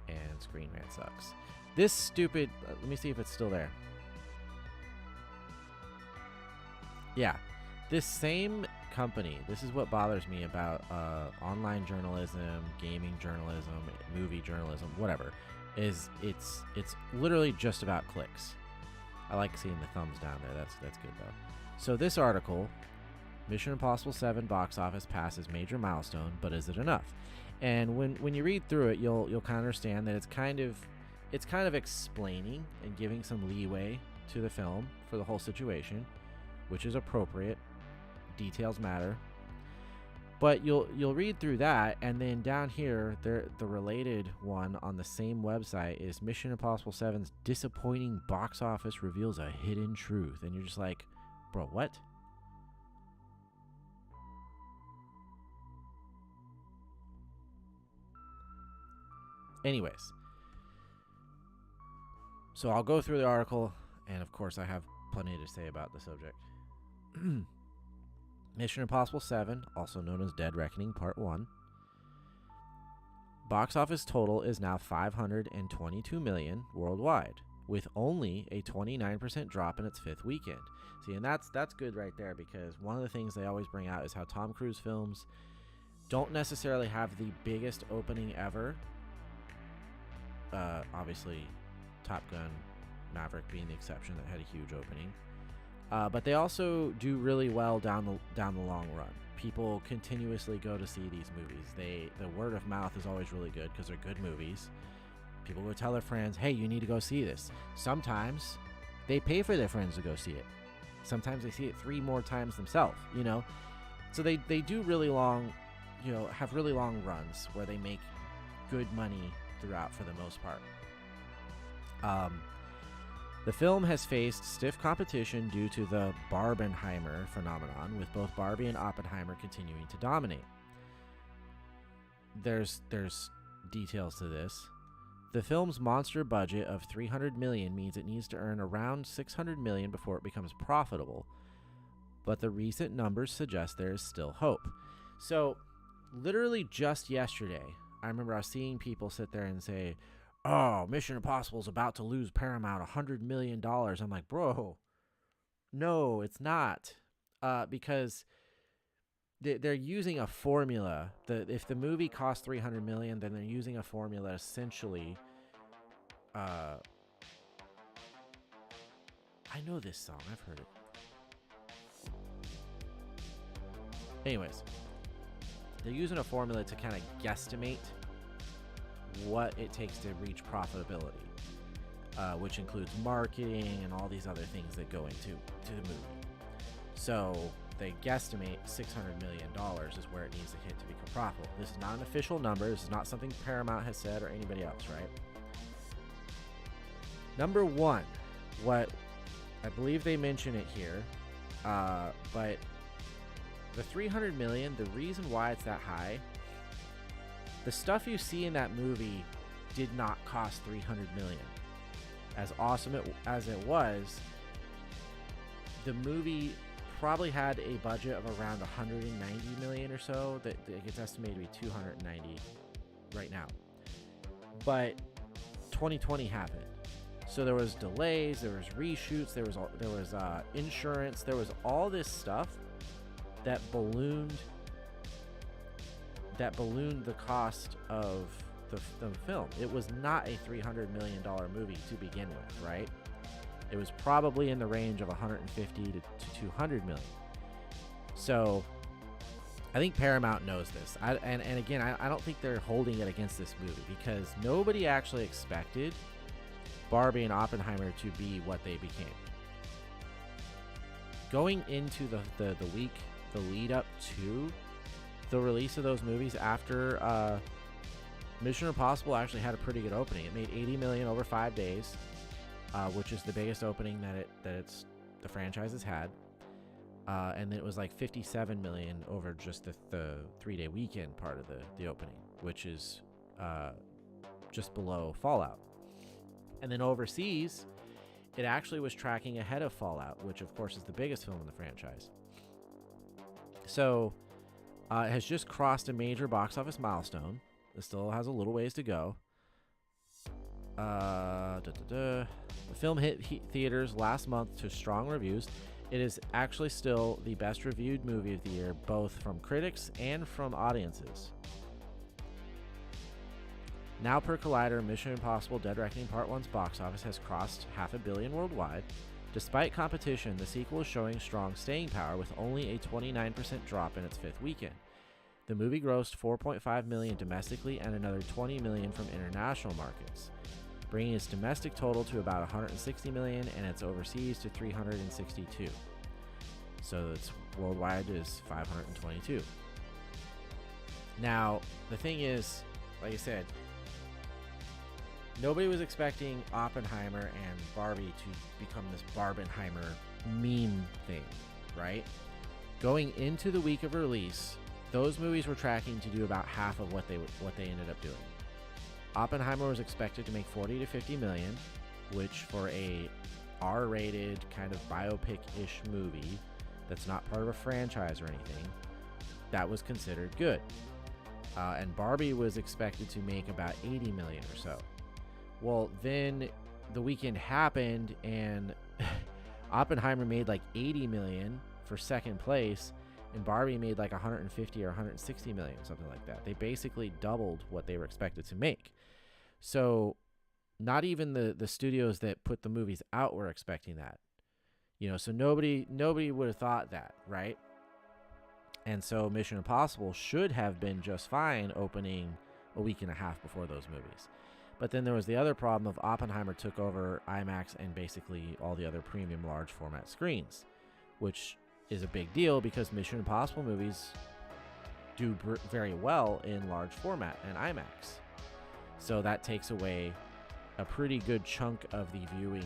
A: and Screen Rant sucks. This stupid... let me see if it's still there. Yeah. This same company, this is what bothers me about online journalism, gaming journalism, movie journalism, whatever, is it's literally just about clicks. I like seeing the thumbs down there. That's good, though. So this article, Mission Impossible 7 box office passes major milestone, but is it enough? And when you read through it, you'll kind of understand that it's kind of explaining and giving some leeway to the film for the whole situation, which is appropriate. Details matter. But you'll read through that, and then down here, the related one on the same website is Mission Impossible 7's disappointing box office reveals a hidden truth. And you're just like, bro, what? Anyways, so I'll go through the article, and of course I have plenty to say about the subject. Mission Impossible 7, also known as Dead Reckoning Part 1, box office total is now 522 million worldwide, with only a 29% drop in its fifth weekend. See, and that's good right there, because one of the things they always bring out is how Tom Cruise films don't necessarily have the biggest opening ever. Obviously, Top Gun Maverick being the exception, that had a huge opening. But they also do really well down the long run. People continuously go to see these movies. The word of mouth is always really good because they're good movies. People will tell their friends, hey, you need to go see this. Sometimes they pay for their friends to go see it. Sometimes they see it 3 more times themselves, So they do really long, have really long runs where they make good money throughout for the most part. The film has faced stiff competition due to the Barbenheimer phenomenon, with both Barbie and Oppenheimer continuing to dominate. There's details to this. The film's monster budget of $300 million means it needs to earn around $600 million before it becomes profitable, but the recent numbers suggest there is still hope. So, literally just yesterday, I remember I was seeing people sit there and say, oh, Mission Impossible is about to lose Paramount $100 million. I'm like, bro, no, it's not. Because they're using a formula. If the movie costs $300 million, then they're using a formula essentially. I know this song. I've heard it. Anyways, they're using a formula to kind of guesstimate what it takes to reach profitability, which includes marketing and all these other things that go into the movie. So they guesstimate $600 million is where it needs to hit to become profitable. This is not an official number. This is not something Paramount has said or anybody else, right? Number one, what I believe they mention it here, but the $300 million, the reason why it's that high, the stuff you see in that movie did not cost $300 million. As awesome as it was, the movie probably had a budget of around $190 million or so. That gets estimated to be 290 right now. But 2020 happened, so there was delays, there was reshoots, there was insurance, there was all this stuff that ballooned the cost of the film. It was not a $300 million movie to begin with, right? It was probably in the range of 150 to 200 million. So I think Paramount knows this. And again, I don't think they're holding it against this movie, because nobody actually expected Barbie and Oppenheimer to be what they became. Going into the week, the lead up to the release of those movies, after Mission Impossible actually had a pretty good opening. It made $80 million over 5 days, which is the biggest opening that the franchise has had. And then it was like $57 million over just the 3-day weekend part of the opening, which is just below Fallout. And then overseas, it actually was tracking ahead of Fallout, which of course is the biggest film in the franchise. So it has just crossed a major box office milestone. It still has a little ways to go. The film hit theaters last month to strong reviews. It is actually still the best reviewed movie of the year, both from critics and from audiences. Now per Collider, Mission Impossible Dead Reckoning Part 1's box office has crossed $500 million worldwide. Despite competition, the sequel is showing strong staying power, with only a 29% drop in its 5th weekend. The movie grossed $4.5 million domestically and another $20 million from international markets, bringing its domestic total to about $160 million and its overseas to $362. So its worldwide is $522. Now, the thing is, like I said, nobody was expecting Oppenheimer and Barbie to become this Barbenheimer meme thing, right? Going into the week of release, those movies were tracking to do about half of what they ended up doing. Oppenheimer was expected to make 40 to 50 million, which for a R-rated kind of biopic-ish movie that's not part of a franchise or anything, that was considered good. and Barbie was expected to make about 80 million or so. Well, then the weekend happened, and Oppenheimer made like 80 million for second place, and Barbie made like 150 or 160 million, something like that. They basically doubled what they were expected to make. So not even the studios that put the movies out were expecting that. So nobody would have thought that, right? And so Mission Impossible should have been just fine opening a week and a half before those movies. But then there was the other problem of Oppenheimer took over IMAX and basically all the other premium large format screens, which is a big deal because Mission Impossible movies do very well in large format and IMAX. So that takes away a pretty good chunk of the viewing,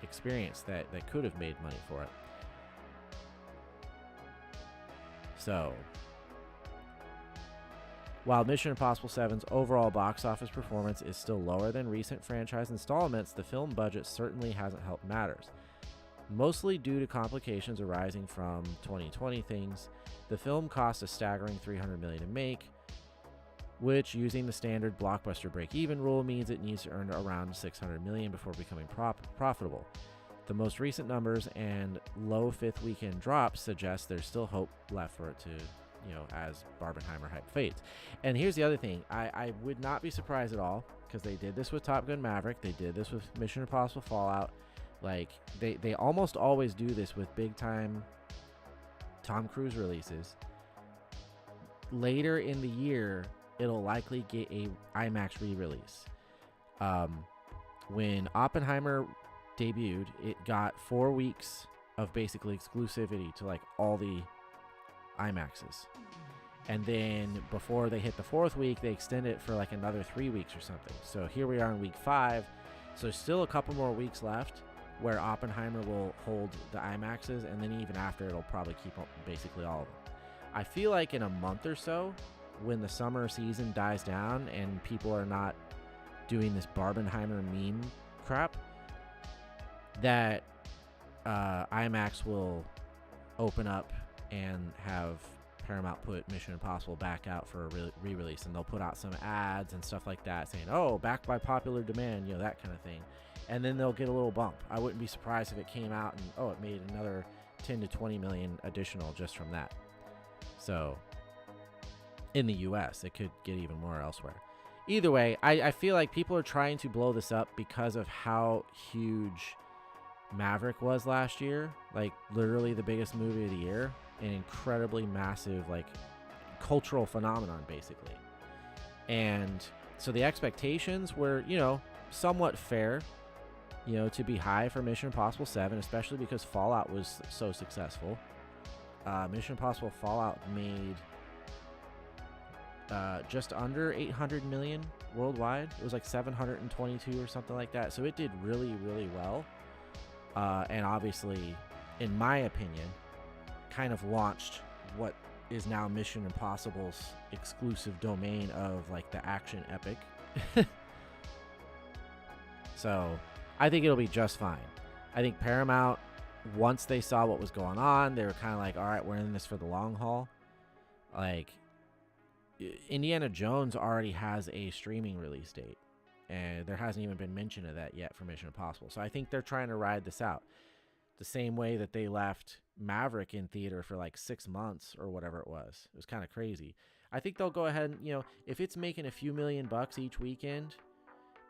A: experience that could have made money for it. So, while Mission Impossible 7's overall box office performance is still lower than recent franchise installments, the film budget certainly hasn't helped matters. Mostly due to complications arising from 2020 things, the film cost a staggering $300 million to make, which, using the standard blockbuster break-even rule, means it needs to earn around $600 million before becoming profitable. The most recent numbers and low fifth weekend drops suggest there's still hope left for it to, as Barbenheimer hype fades. And here's the other thing. I would not be surprised at all, because they did this with Top Gun Maverick. They did this with Mission Impossible Fallout. Like, they almost always do this with big-time Tom Cruise releases. Later in the year, it'll likely get a IMAX re-release. When Oppenheimer debuted, it got 4 weeks of basically exclusivity to like all the IMAXs, and then before they hit the 4th week, they extend it for like another 3 weeks or something. So here we are in week 5, so still a couple more weeks left where Oppenheimer will hold the IMAXs, and then even after, it'll probably keep basically all of them. I feel like in a month or so, when the summer season dies down and people are not doing this Barbenheimer meme crap, that IMAX will open up and have Paramount put Mission Impossible back out for a re-release, and they'll put out some ads and stuff like that saying, oh, back by popular demand, that kind of thing. And then they'll get a little bump. I wouldn't be surprised if it came out and, it made another 10 to 20 million additional just from that. So in the US, it could get even more elsewhere. Either way, I feel like people are trying to blow this up because of how huge Maverick was last year. Like, literally the biggest movie of the year. An incredibly massive, like, cultural phenomenon, basically. And so the expectations were, somewhat fair, to be high for Mission Impossible 7, especially because Fallout was so successful. Mission Impossible Fallout made just under 800 million worldwide. It was like 722 or something like that. So it did really, really well. And obviously, in my opinion, kind of launched what is now Mission Impossible's exclusive domain of like the action epic. So I think it'll be just fine. I think Paramount, once they saw what was going on, they were kind of like, all right, we're in this for the long haul. Like, Indiana Jones already has a streaming release date, and there hasn't even been mention of that yet for Mission Impossible. So I think they're trying to ride this out the same way that they left Maverick in theater for like 6 months or whatever it was. It was kind of crazy. I think they'll go ahead and, if it's making a few $1,000,000 each weekend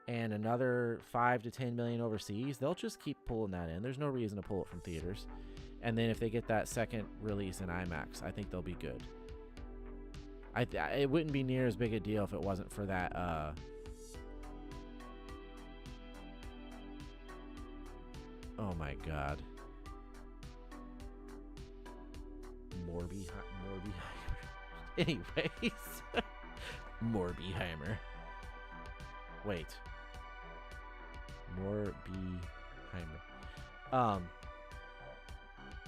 A: and another 5 to 10 million overseas, they'll just keep pulling that in. There's no reason to pull it from theaters. And then if they get that second release in IMAX, I think they'll be good. It wouldn't be near as big a deal if it wasn't for that oh my god, Morbiheimer. Anyways, Morbiheimer. Wait, Morbiheimer.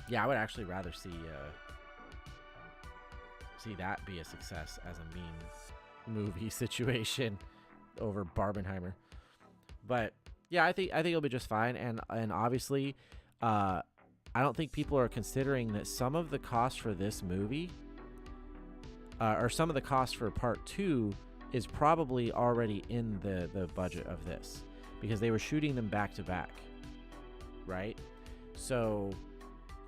A: Yeah, I would actually rather see that be a success as a meme movie situation over Barbenheimer. But yeah, I think it'll be just fine. And obviously, I don't think people are considering that some of the cost for this movie or some of the cost for part 2 is probably already in the budget of this, because they were shooting them back to back, right? So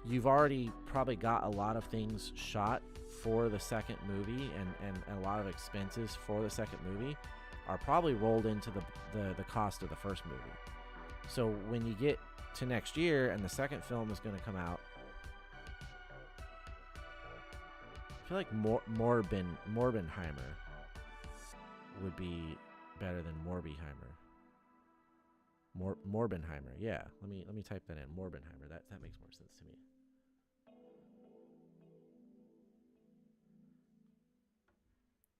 A: you've already probably got a lot of things shot for the second movie, and a lot of expenses for the second movie are probably rolled into the cost of the first movie. So when you get to next year and the second film is going to come out, I feel like Morbenheimer would be better than Morbiheimer. Morbenheimer, yeah. Let me type that in. Morbenheimer. That makes more sense to me.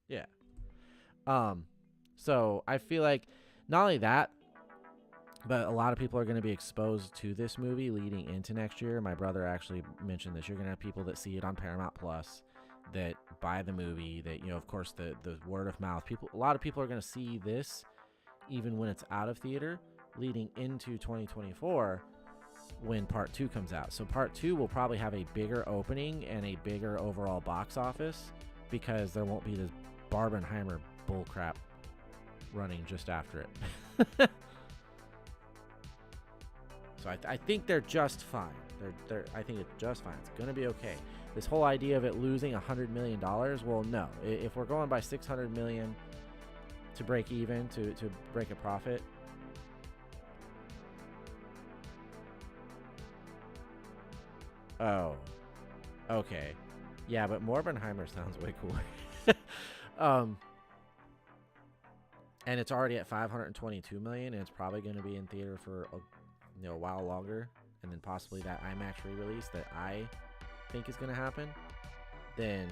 A: Yeah. So I feel like not only that, but a lot of people are going to be exposed to this movie leading into next year. My brother actually mentioned this. You're going to have people that see it on Paramount Plus, that buy the movie, that, you know, of course, the word of mouth. A lot of people are going to see this even when it's out of theater, leading into 2024 when part 2 comes out. So part 2 will probably have a bigger opening and a bigger overall box office, because there won't be this Barbenheimer bullcrap running just after it. So I think they're just fine. I think it's just fine. It's going to be okay. This whole idea of it losing $100 million, well, no. If we're going by $600 million to break even, to break a profit, oh, okay. Yeah, but Morbenheimer sounds way cooler. And it's already at $522 million, and it's probably going to be in theater for a while longer, and then possibly that IMAX re-release that I think is going to happen, then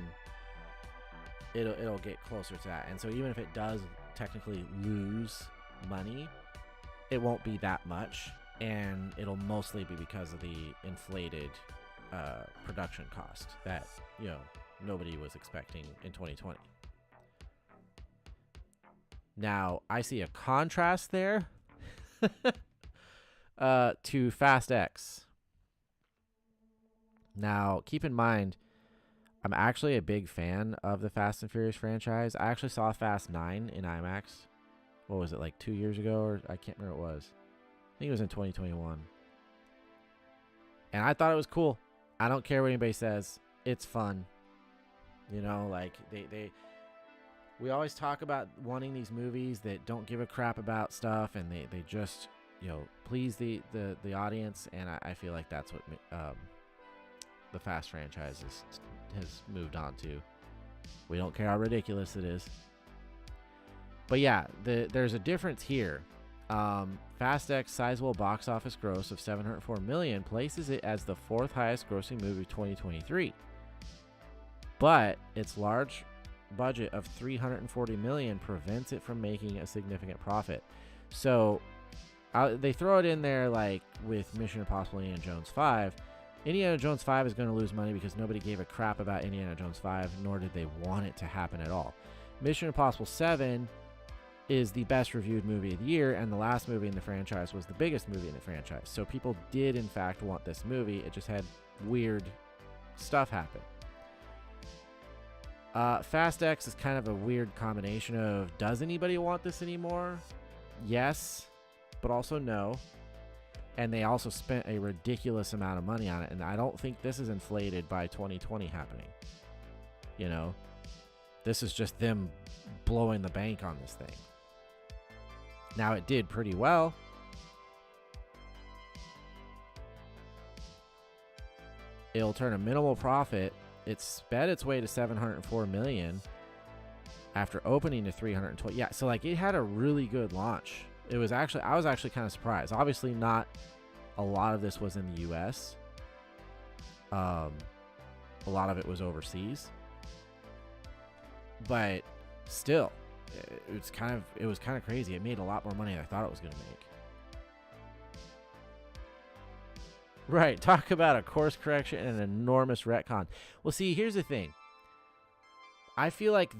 A: it'll get closer to that. And so even if it does technically lose money, it won't be that much, and it'll mostly be because of the inflated production cost that nobody was expecting in 2020. Now I see a contrast there to Fast X. Now keep in mind, I'm actually a big fan of the Fast and Furious franchise. I actually saw Fast 9 in IMAX. What was it, like 2 years ago? Or I can't remember what it was. I think it was in 2021. And I thought it was cool. I don't care what anybody says. It's fun. Like we always talk about wanting these movies that don't give a crap about stuff, and they just, please the audience. And I feel like that's what the Fast franchise has moved on to. We don't care how ridiculous it is. But yeah, there's a difference here. Fast X sizable box office gross of $704 million places it as the 4th highest grossing movie of 2023. But its large budget of $340 million prevents it from making a significant profit. So they throw it in there like with Mission Impossible Indiana Jones 5. Indiana Jones 5 is going to lose money because nobody gave a crap about Indiana Jones 5, nor did they want it to happen at all. Mission Impossible 7 is the best reviewed movie of the year, and the last movie in the franchise was the biggest movie in the franchise. So people did, in fact, want this movie. It just had weird stuff happen. Fast X is kind of a weird combination of, does anybody want this anymore? Yes, but also no. And they also spent a ridiculous amount of money on it, and I don't think this is inflated by 2020 happening. This is just them blowing the bank on this thing. Now, it did pretty well. It'll turn a minimal profit. It sped its way to $704 million after opening to $320. Yeah, so like it had a really good launch. I was actually kind of surprised. Obviously, not a lot of this was in the U.S. A lot of it was overseas, but still, it was kind of crazy. It made a lot more money than I thought it was going to make. Right, talk about a course correction and an enormous retcon. Well, see, here's the thing. I feel like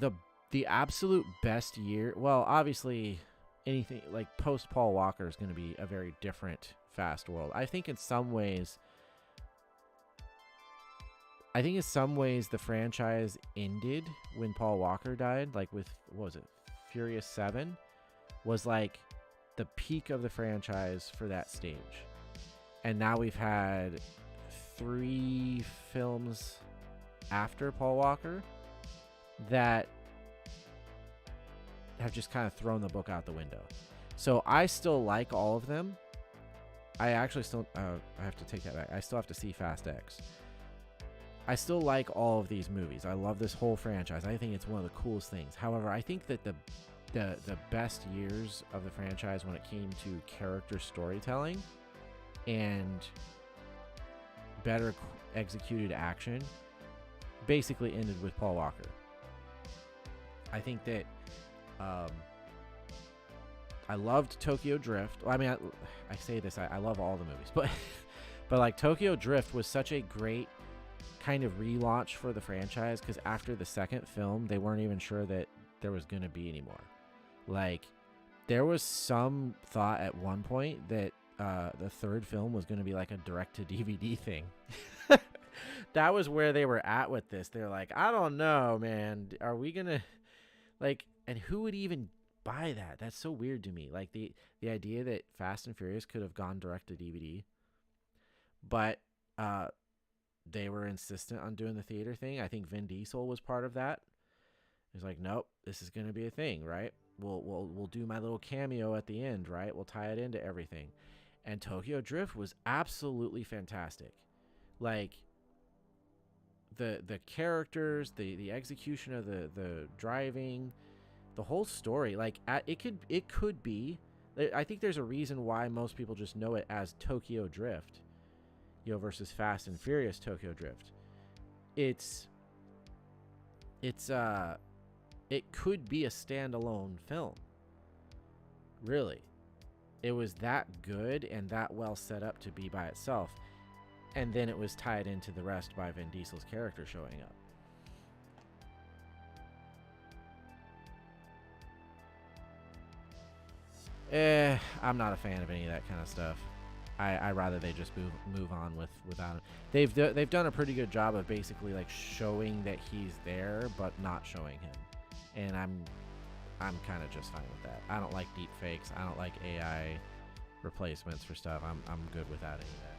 A: the absolute best year, well, obviously anything like post Paul Walker is going to be a very different Fast world. I think in some ways I think in some ways the franchise ended when Paul Walker died. Like with, what was it, Furious 7 was like the peak of the franchise for that stage. And now we've had 3 films after Paul Walker that have just kind of thrown the book out the window. So I still like all of them. I actually still, I have to take that back. I still have to see Fast X. I still like all of these movies. I love this whole franchise. I think it's one of the coolest things. However, I think that the best years of the franchise when it came to character storytelling and better executed action basically ended with Paul Walker. I think that I loved Tokyo Drift. Well, I mean, I say this, I love all the movies, but like Tokyo Drift was such a great kind of relaunch for the franchise, because after the second film, they weren't even sure that there was going to be any more. Like, there was some thought at one point that the third film was going to be like a direct-to-DVD thing. That was where they were at with this. They're like, I don't know, man. Are we going to, like, and who would even buy that? That's so weird to me. Like, the idea that Fast and Furious could have gone direct-to-DVD. But they were insistent on doing the theater thing. I think Vin Diesel was part of that. He's like, nope, this is going to be a thing, right? We'll do my little cameo at the end, right? We'll tie it into everything. And Tokyo Drift was absolutely fantastic. Like, the characters, the execution of the driving, the whole story, like it could be. I think there's a reason why most people just know it as Tokyo Drift, versus Fast and Furious Tokyo Drift. It could be a standalone film. Really. It was that good and that well set up to be by itself. And then it was tied into the rest by Vin Diesel's character showing up. I'm not a fan of any of that kind of stuff. I rather they just move on without him. They've done a pretty good job of basically like showing that he's there but not showing him, and I'm kind of just fine with that. I don't like deep fakes. I don't like AI replacements for stuff. I'm good without any of that.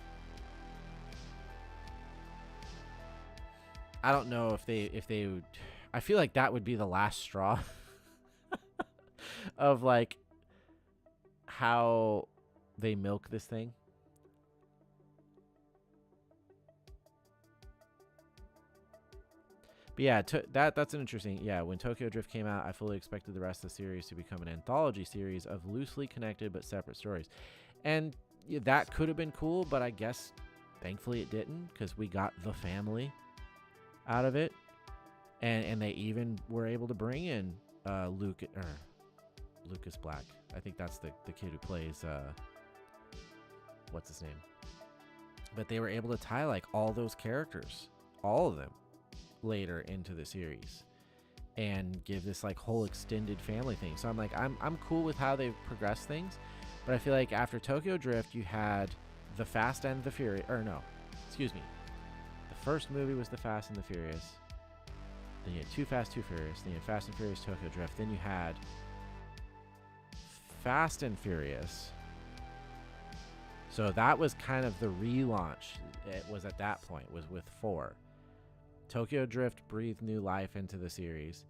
A: I don't know if they would. I feel like that would be the last straw of like how they milk this thing. But yeah, that's an interesting. Yeah, when Tokyo Drift came out, I fully expected the rest of the series to become an anthology series of loosely connected but separate stories, and yeah, that could have been cool. But I guess, thankfully, it didn't, because we got the family out of it, and they even were able to bring in Lucas Black. I think that's the kid who plays what's his name. But they were able to tie like all those characters, all of them, later into the series, and give this like whole extended family thing. So I'm like, I'm cool with how they've progressed things, but I feel like after Tokyo Drift, you had the Fast and the Furious, or no, excuse me, the first movie was the Fast and the Furious. Then you had Too Fast, Too Furious. Then you had Fast and Furious Tokyo Drift. Then you had Fast and Furious. So that was kind of the relaunch. It was at that point, was with 4. Tokyo Drift breathed new life into the series.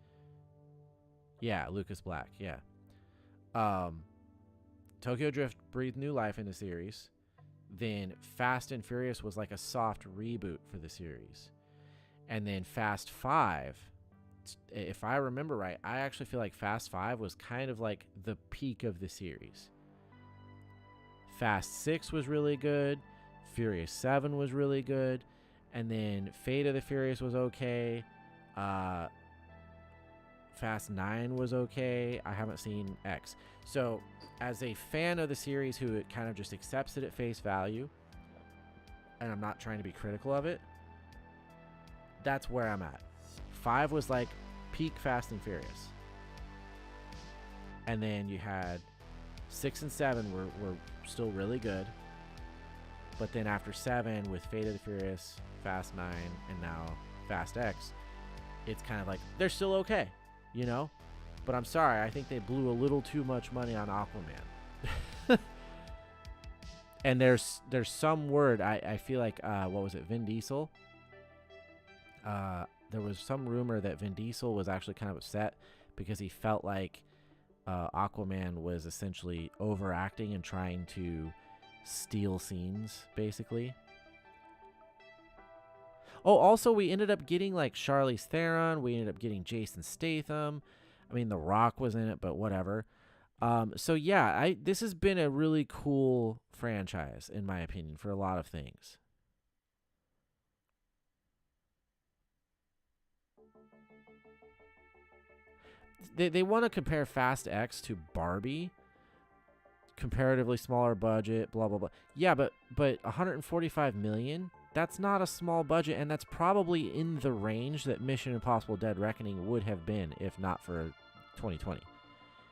A: Yeah, Lucas Black, yeah. Tokyo Drift breathed new life into the series. Then Fast and Furious was like a soft reboot for the series. And then Fast 5, if I remember right, I actually feel like Fast 5 was kind of like the peak of the series. Fast 6 was really good. Furious 7 was really good. And then Fate of the Furious was okay. Fast 9 was okay. I haven't seen X. So, as a fan of the series who kind of just accepts it at face value, and I'm not trying to be critical of it, that's where I'm at. 5 was like peak Fast and Furious. And then you had 6 and 7 were still really good. But then after 7, with Fate of the Furious, Fast 9, and now Fast X, it's kind of like they're still okay, you know? But I'm sorry, I think they blew a little too much money on Aquaman. And there's some word, I feel like, what was it, Vin Diesel? There was some rumor that Vin Diesel was actually kind of upset because he felt like Aquaman was essentially overacting and trying to steal scenes, basically. Oh, also, we ended up getting, like, Charlize Theron. We ended up getting Jason Statham. I mean, The Rock was in it, but whatever. So, yeah, this has been a really cool franchise, in my opinion, for a lot of things. They want to compare Fast X to Barbie. Comparatively smaller budget, blah, blah, blah. Yeah, but $145 million? That's not a small budget, and that's probably in the range that Mission Impossible Dead Reckoning would have been if not for 2020.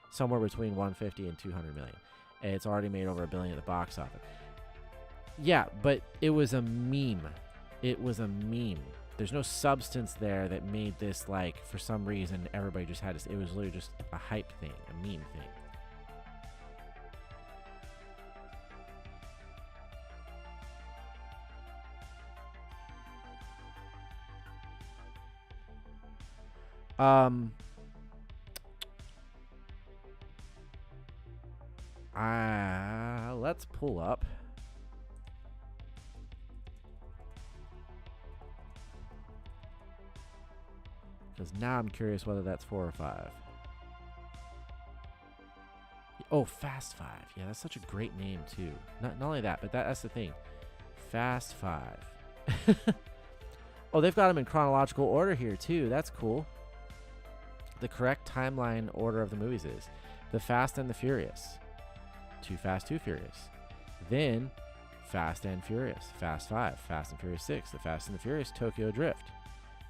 A: Somewhere between 150 and 200 million. And it's already made over $1 billion at the box office. Yeah, but it was a meme. It was a meme. There's no substance there that made this, like, for some reason, everybody just had this. It was literally just a hype thing, a meme thing. Let's pull up. Because now I'm curious whether that's 4 or 5. Oh, Fast 5. Yeah, that's such a great name, too. Not only that, but that's the thing. Fast 5. Oh, they've got them in chronological order here, too. That's cool. The correct timeline order of the movies is The Fast and the Furious, Too Fast, Too Furious. Then Fast and Furious, Fast 5, Fast and Furious 6, The Fast and the Furious, Tokyo Drift.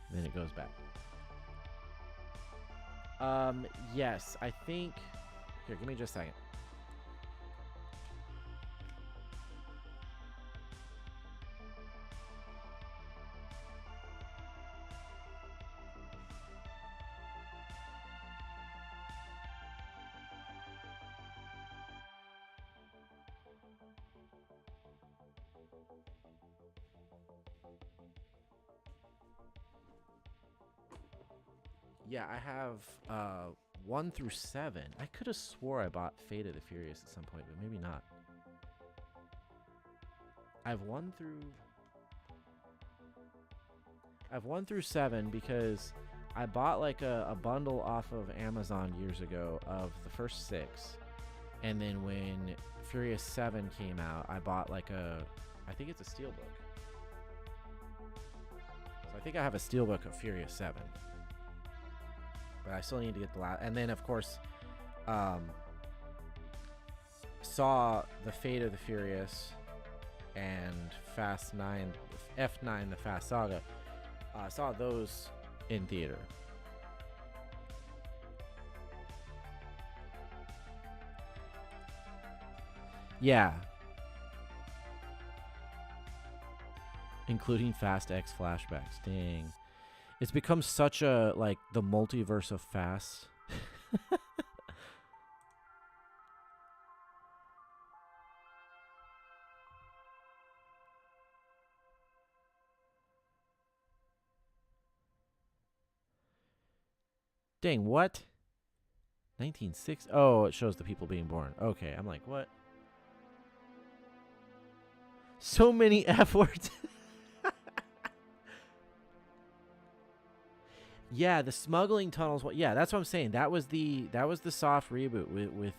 A: And then it goes back. Yes, I think... Here, give me just a second. Yeah, I have 1 through 7. I could have swore I bought Fate of the Furious at some point, but maybe not. I have 1 through 7 because I bought like a bundle off of Amazon years ago of the first 6. And then when Furious 7 came out, I bought like I think it's a steelbook. So I think I have a steelbook of Furious 7. But I still need to get the last. And then, of course, saw the Fate of the Furious and Fast 9, F9, the Fast Saga. Saw those in theater. Yeah. Including Fast X flashbacks. Dang. It's become such a, like, the multiverse of Fast. Dang, what? 1960? Oh, it shows the people being born. Okay, I'm like, what? So many F words. Yeah, the smuggling tunnels. Yeah, that's what I'm saying. That was the soft reboot with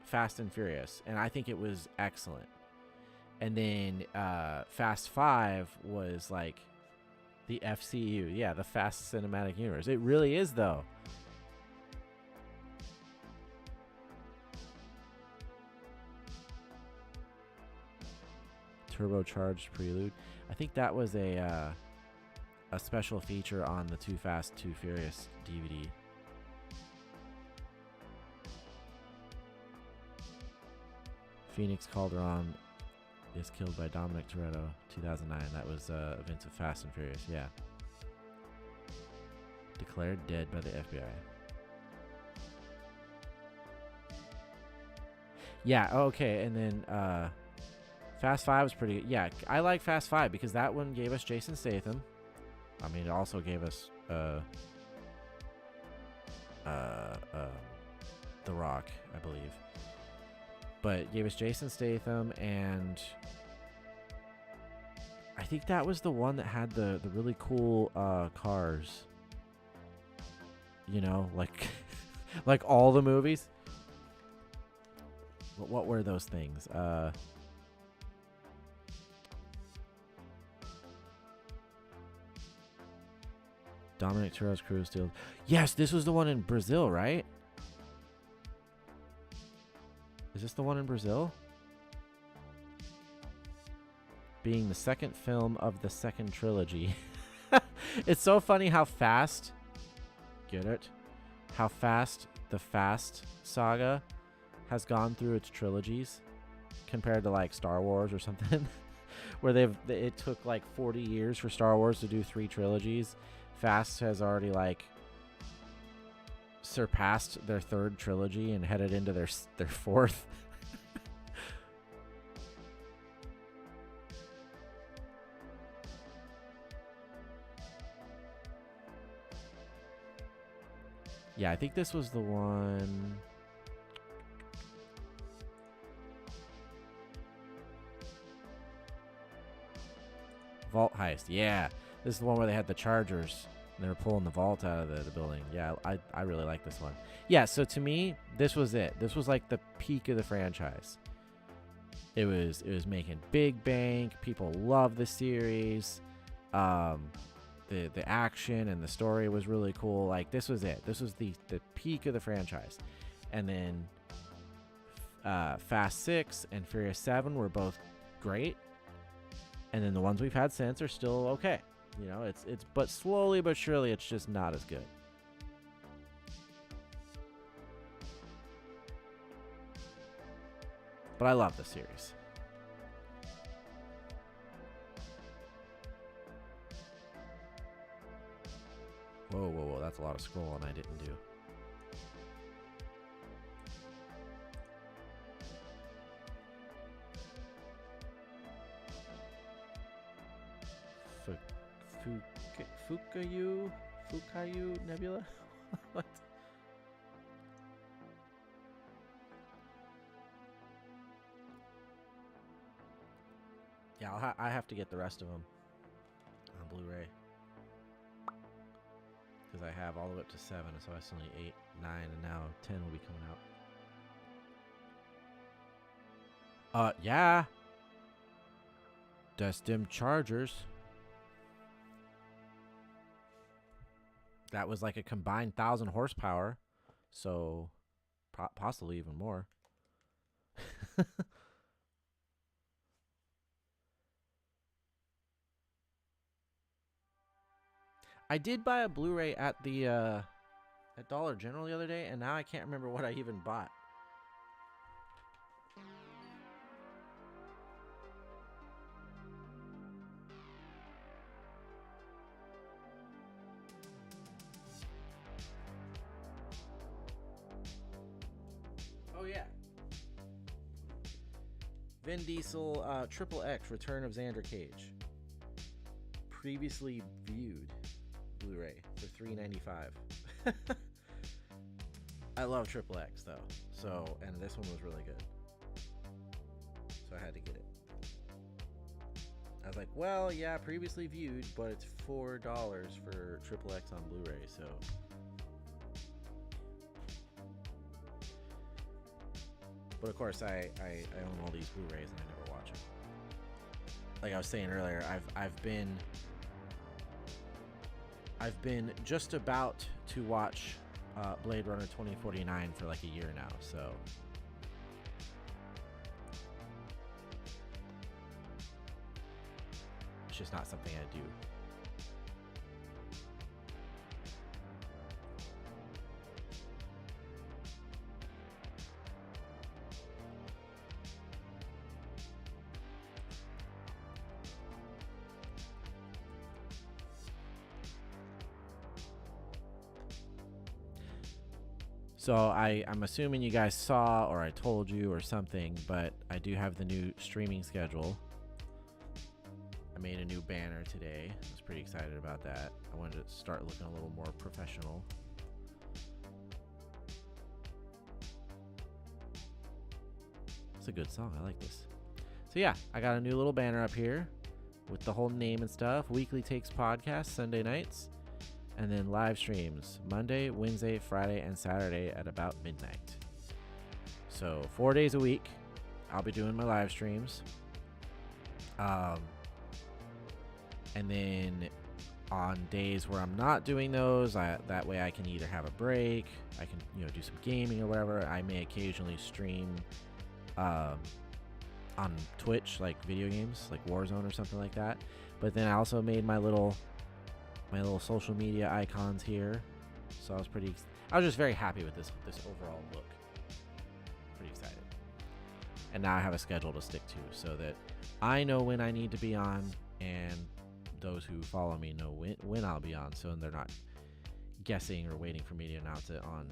A: Fast and Furious, and I think it was excellent. And then Fast 5 was like the FCU. Yeah, the Fast Cinematic Universe. It really is, though. Turbocharged Prelude. I think that was a special feature on the Too Fast, Too Furious DVD. Phoenix Calderon is killed by Dominic Toretto, 2009. That was events of Fast and Furious. Yeah. Declared dead by the FBI. Yeah, okay, and then Fast 5 was pretty good. Yeah, I like Fast 5 because that one gave us Jason Statham. I mean, it also gave us The Rock, I believe. But it gave us Jason Statham, and I think that was the one that had the really cool cars. You know, like like all the movies. What were those things? Dominic Toretto's crew still. Yes, this was the one in Brazil, right? Is this the one in Brazil? Being the second film of the second trilogy. It's so funny how fast. Get it? How fast the Fast saga has gone through its trilogies compared to like Star Wars or something. Where it took like 40 years for Star Wars to do 3 trilogies. Fast has already like surpassed their 3rd trilogy and headed into their 4th. Yeah, I think this was the one. Vault heist. Yeah. This is the one where they had the Chargers and they were pulling the vault out of the building. Yeah, I really like this one. Yeah, so to me, this was it. This was like the peak of the franchise. It was making big bank. People love the series. The action and the story was really cool. Like, this was it. This was the peak of the franchise. And then Fast 6 and Furious 7 were both great. And then the ones we've had since are still okay. You know, it's but slowly but surely it's just not as good. But I love the series. Whoa, that's a lot of scrolling I didn't do. Fukayu Nebula? What? Yeah, I have to get the rest of them on Blu-ray. Because I have all the way up to 7, so I still need 8, 9, and now 10 will be coming out. Yeah. That's them Chargers. That was like a combined 1,000 horsepower. So, possibly even more. I did buy a Blu-ray at the at Dollar General the other day, and now I can't remember what I even bought. Oh yeah, Vin Diesel Triple X Return of Xander Cage. Previously viewed. Blu-ray for $3.95. I love Triple X though, so, and this one was really good, so I had to get it. I was like, well, yeah, previously viewed, but it's $4 for Triple X on Blu-ray, so. But of course, I own all these Blu-rays and I never watch them. Like I was saying earlier, I've been just about to watch Blade Runner 2049 for like a year now, so it's just not something I do. So I'm assuming you guys saw, or I told you or something, but I do have the new streaming schedule. I made a new banner today. I was pretty excited about that. I wanted to start looking a little more professional. It's a good song. I like this. So yeah, I got a new little banner up here with the whole name and stuff. Weekly Takes podcast Sunday nights. And then live streams Monday, Wednesday, Friday, and Saturday at about midnight. So 4 days a week, I'll be doing my live streams. And then on days where I'm not doing those, that way I can either have a break, I can do some gaming or whatever. I may occasionally stream on Twitch, like video games, like Warzone or something like that. But then I also made my little social media icons here, so I was just very happy with this overall look. Pretty excited, and now I have a schedule to stick to, so that I know when I need to be on, and those who follow me know when I'll be on, so they're not guessing or waiting for me to announce it on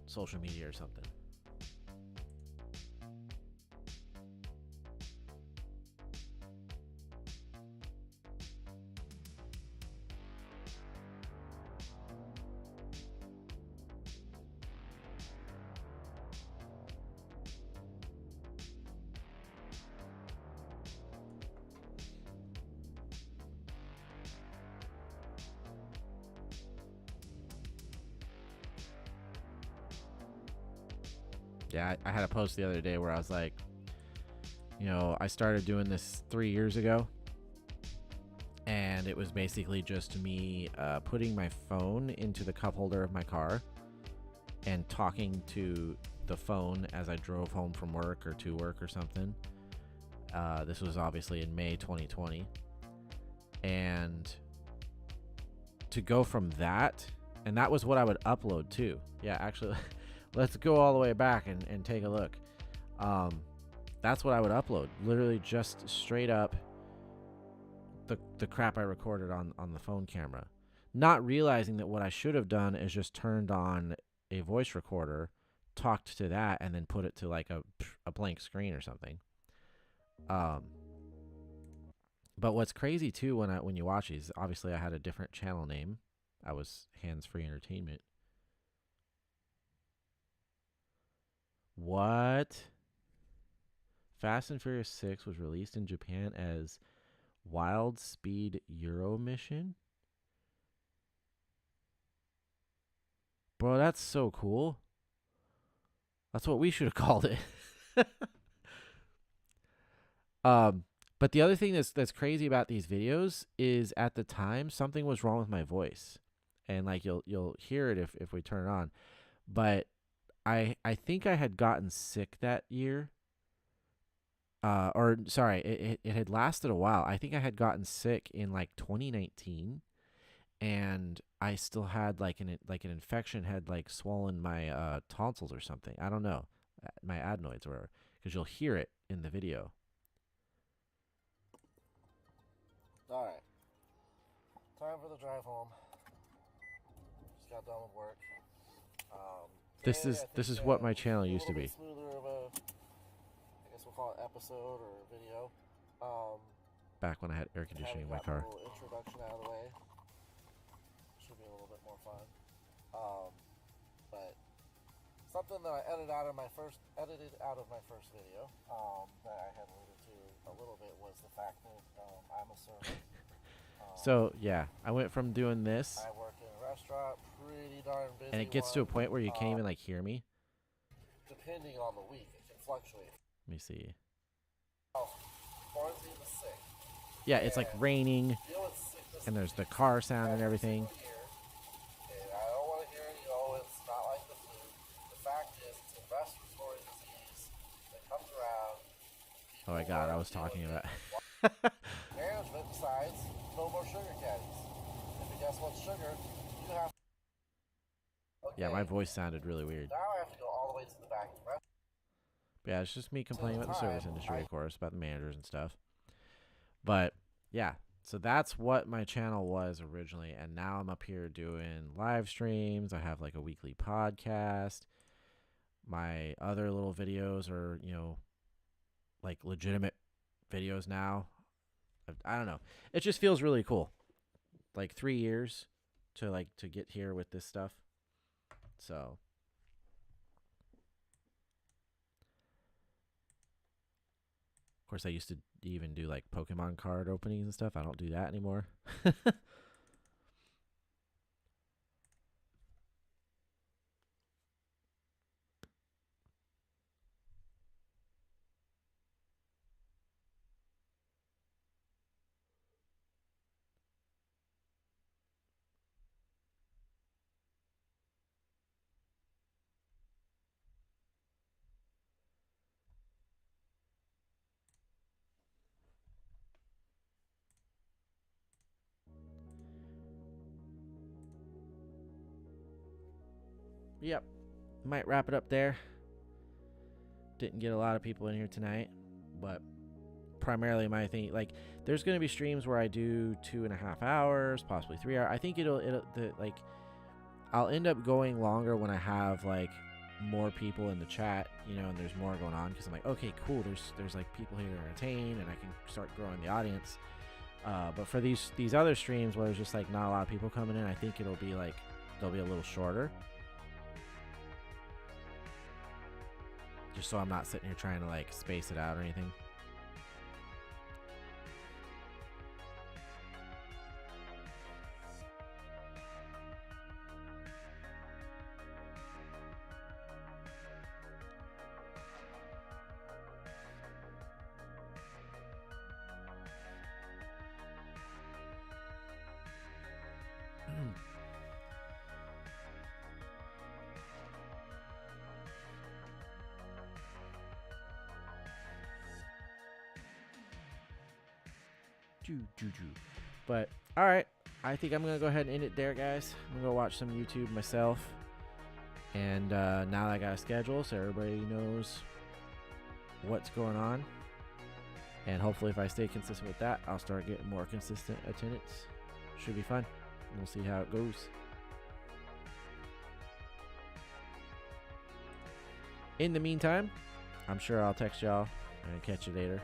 A: social media or something. Yeah, I had a post the other day where I was like, I started doing this 3 years ago, and it was basically just me putting my phone into the cup holder of my car and talking to the phone as I drove home from work or to work or something. This was obviously in May 2020. And to go from that, and that was what I would upload too. Yeah, actually, let's go all the way back and take a look. That's what I would upload. Literally just straight up the crap I recorded on the phone camera. Not realizing that what I should have done is just turned on a voice recorder, talked to that, and then put it to like a blank screen or something. But what's crazy too when you watch these, obviously I had a different channel name. I was Hands Free Entertainment. What? Fast and Furious 6 was released in Japan as Wild Speed Euro Mission? Bro, that's so cool. That's what we should have called it. But the other thing that's crazy about these videos is at the time something was wrong with my voice. And like you'll hear it if we turn it on. But I think I had gotten sick that year. It had lasted a while. I think I had gotten sick in like 2019, and I still had like an infection had like swollen my tonsils or something. I don't know, my adenoids or whatever, because you'll hear it in the video. All right, time for the drive home. Just got done with work. This is what my channel used to be. Smoother of a, I guess we'll call it episode or video. Back when I had air conditioning in my car. A little introduction out of the way. Should be a little bit more fun. But something that I edited out of my first video that I had alluded to a little bit was the fact that I'm a server. So yeah, I went from doing this. I work in a restaurant, pretty darn busy. And it gets to a point where you can't even like hear me. Depending on the week, it can fluctuate. Let me see. Quarantine is sick. Yeah, it's like raining, and there's the car sound and everything. And I don't want to hear it's not like the flu. The fact is, it's a respiratory disease that comes around. Oh my God, I was talking about. Management decides no more sugar caddies. And guess what, sugar? You have. Okay. Yeah, my voice sounded really weird. Now I have to go all the way to the back of the restaurant. But yeah, it's just me complaining about the service industry, of course, about the managers and stuff. But yeah, So that's what my channel was originally, and now I'm up here doing live streams. I have like a weekly podcast. My other little videos are, like legitimate videos now. I don't know. It just feels really cool. Like 3 years to get here with this stuff. So of course I used to even do like Pokemon card openings and stuff. I don't do that anymore. Yep. Might wrap it up there. Didn't get a lot of people in here tonight, but primarily my thing, like, there's going to be streams where I do 2.5 hours, possibly 3 hours. I think I'll end up going longer when I have like more people in the chat, and there's more going on, because I'm like, okay, cool, there's like people here to entertain, and I can start growing the audience. But for these other streams where there's just like not a lot of people coming in, I think it'll be like they'll be a little shorter. Just so I'm not sitting here trying to like space it out or anything. But all right, I think I'm gonna go ahead and end it there, guys. I'm gonna go watch some YouTube myself, and now that I got a schedule, so everybody knows what's going on, and hopefully if I stay consistent with that, I'll start getting more consistent attendance. Should be fun. We'll see how it goes. In the meantime, I'm sure I'll text y'all and catch you later.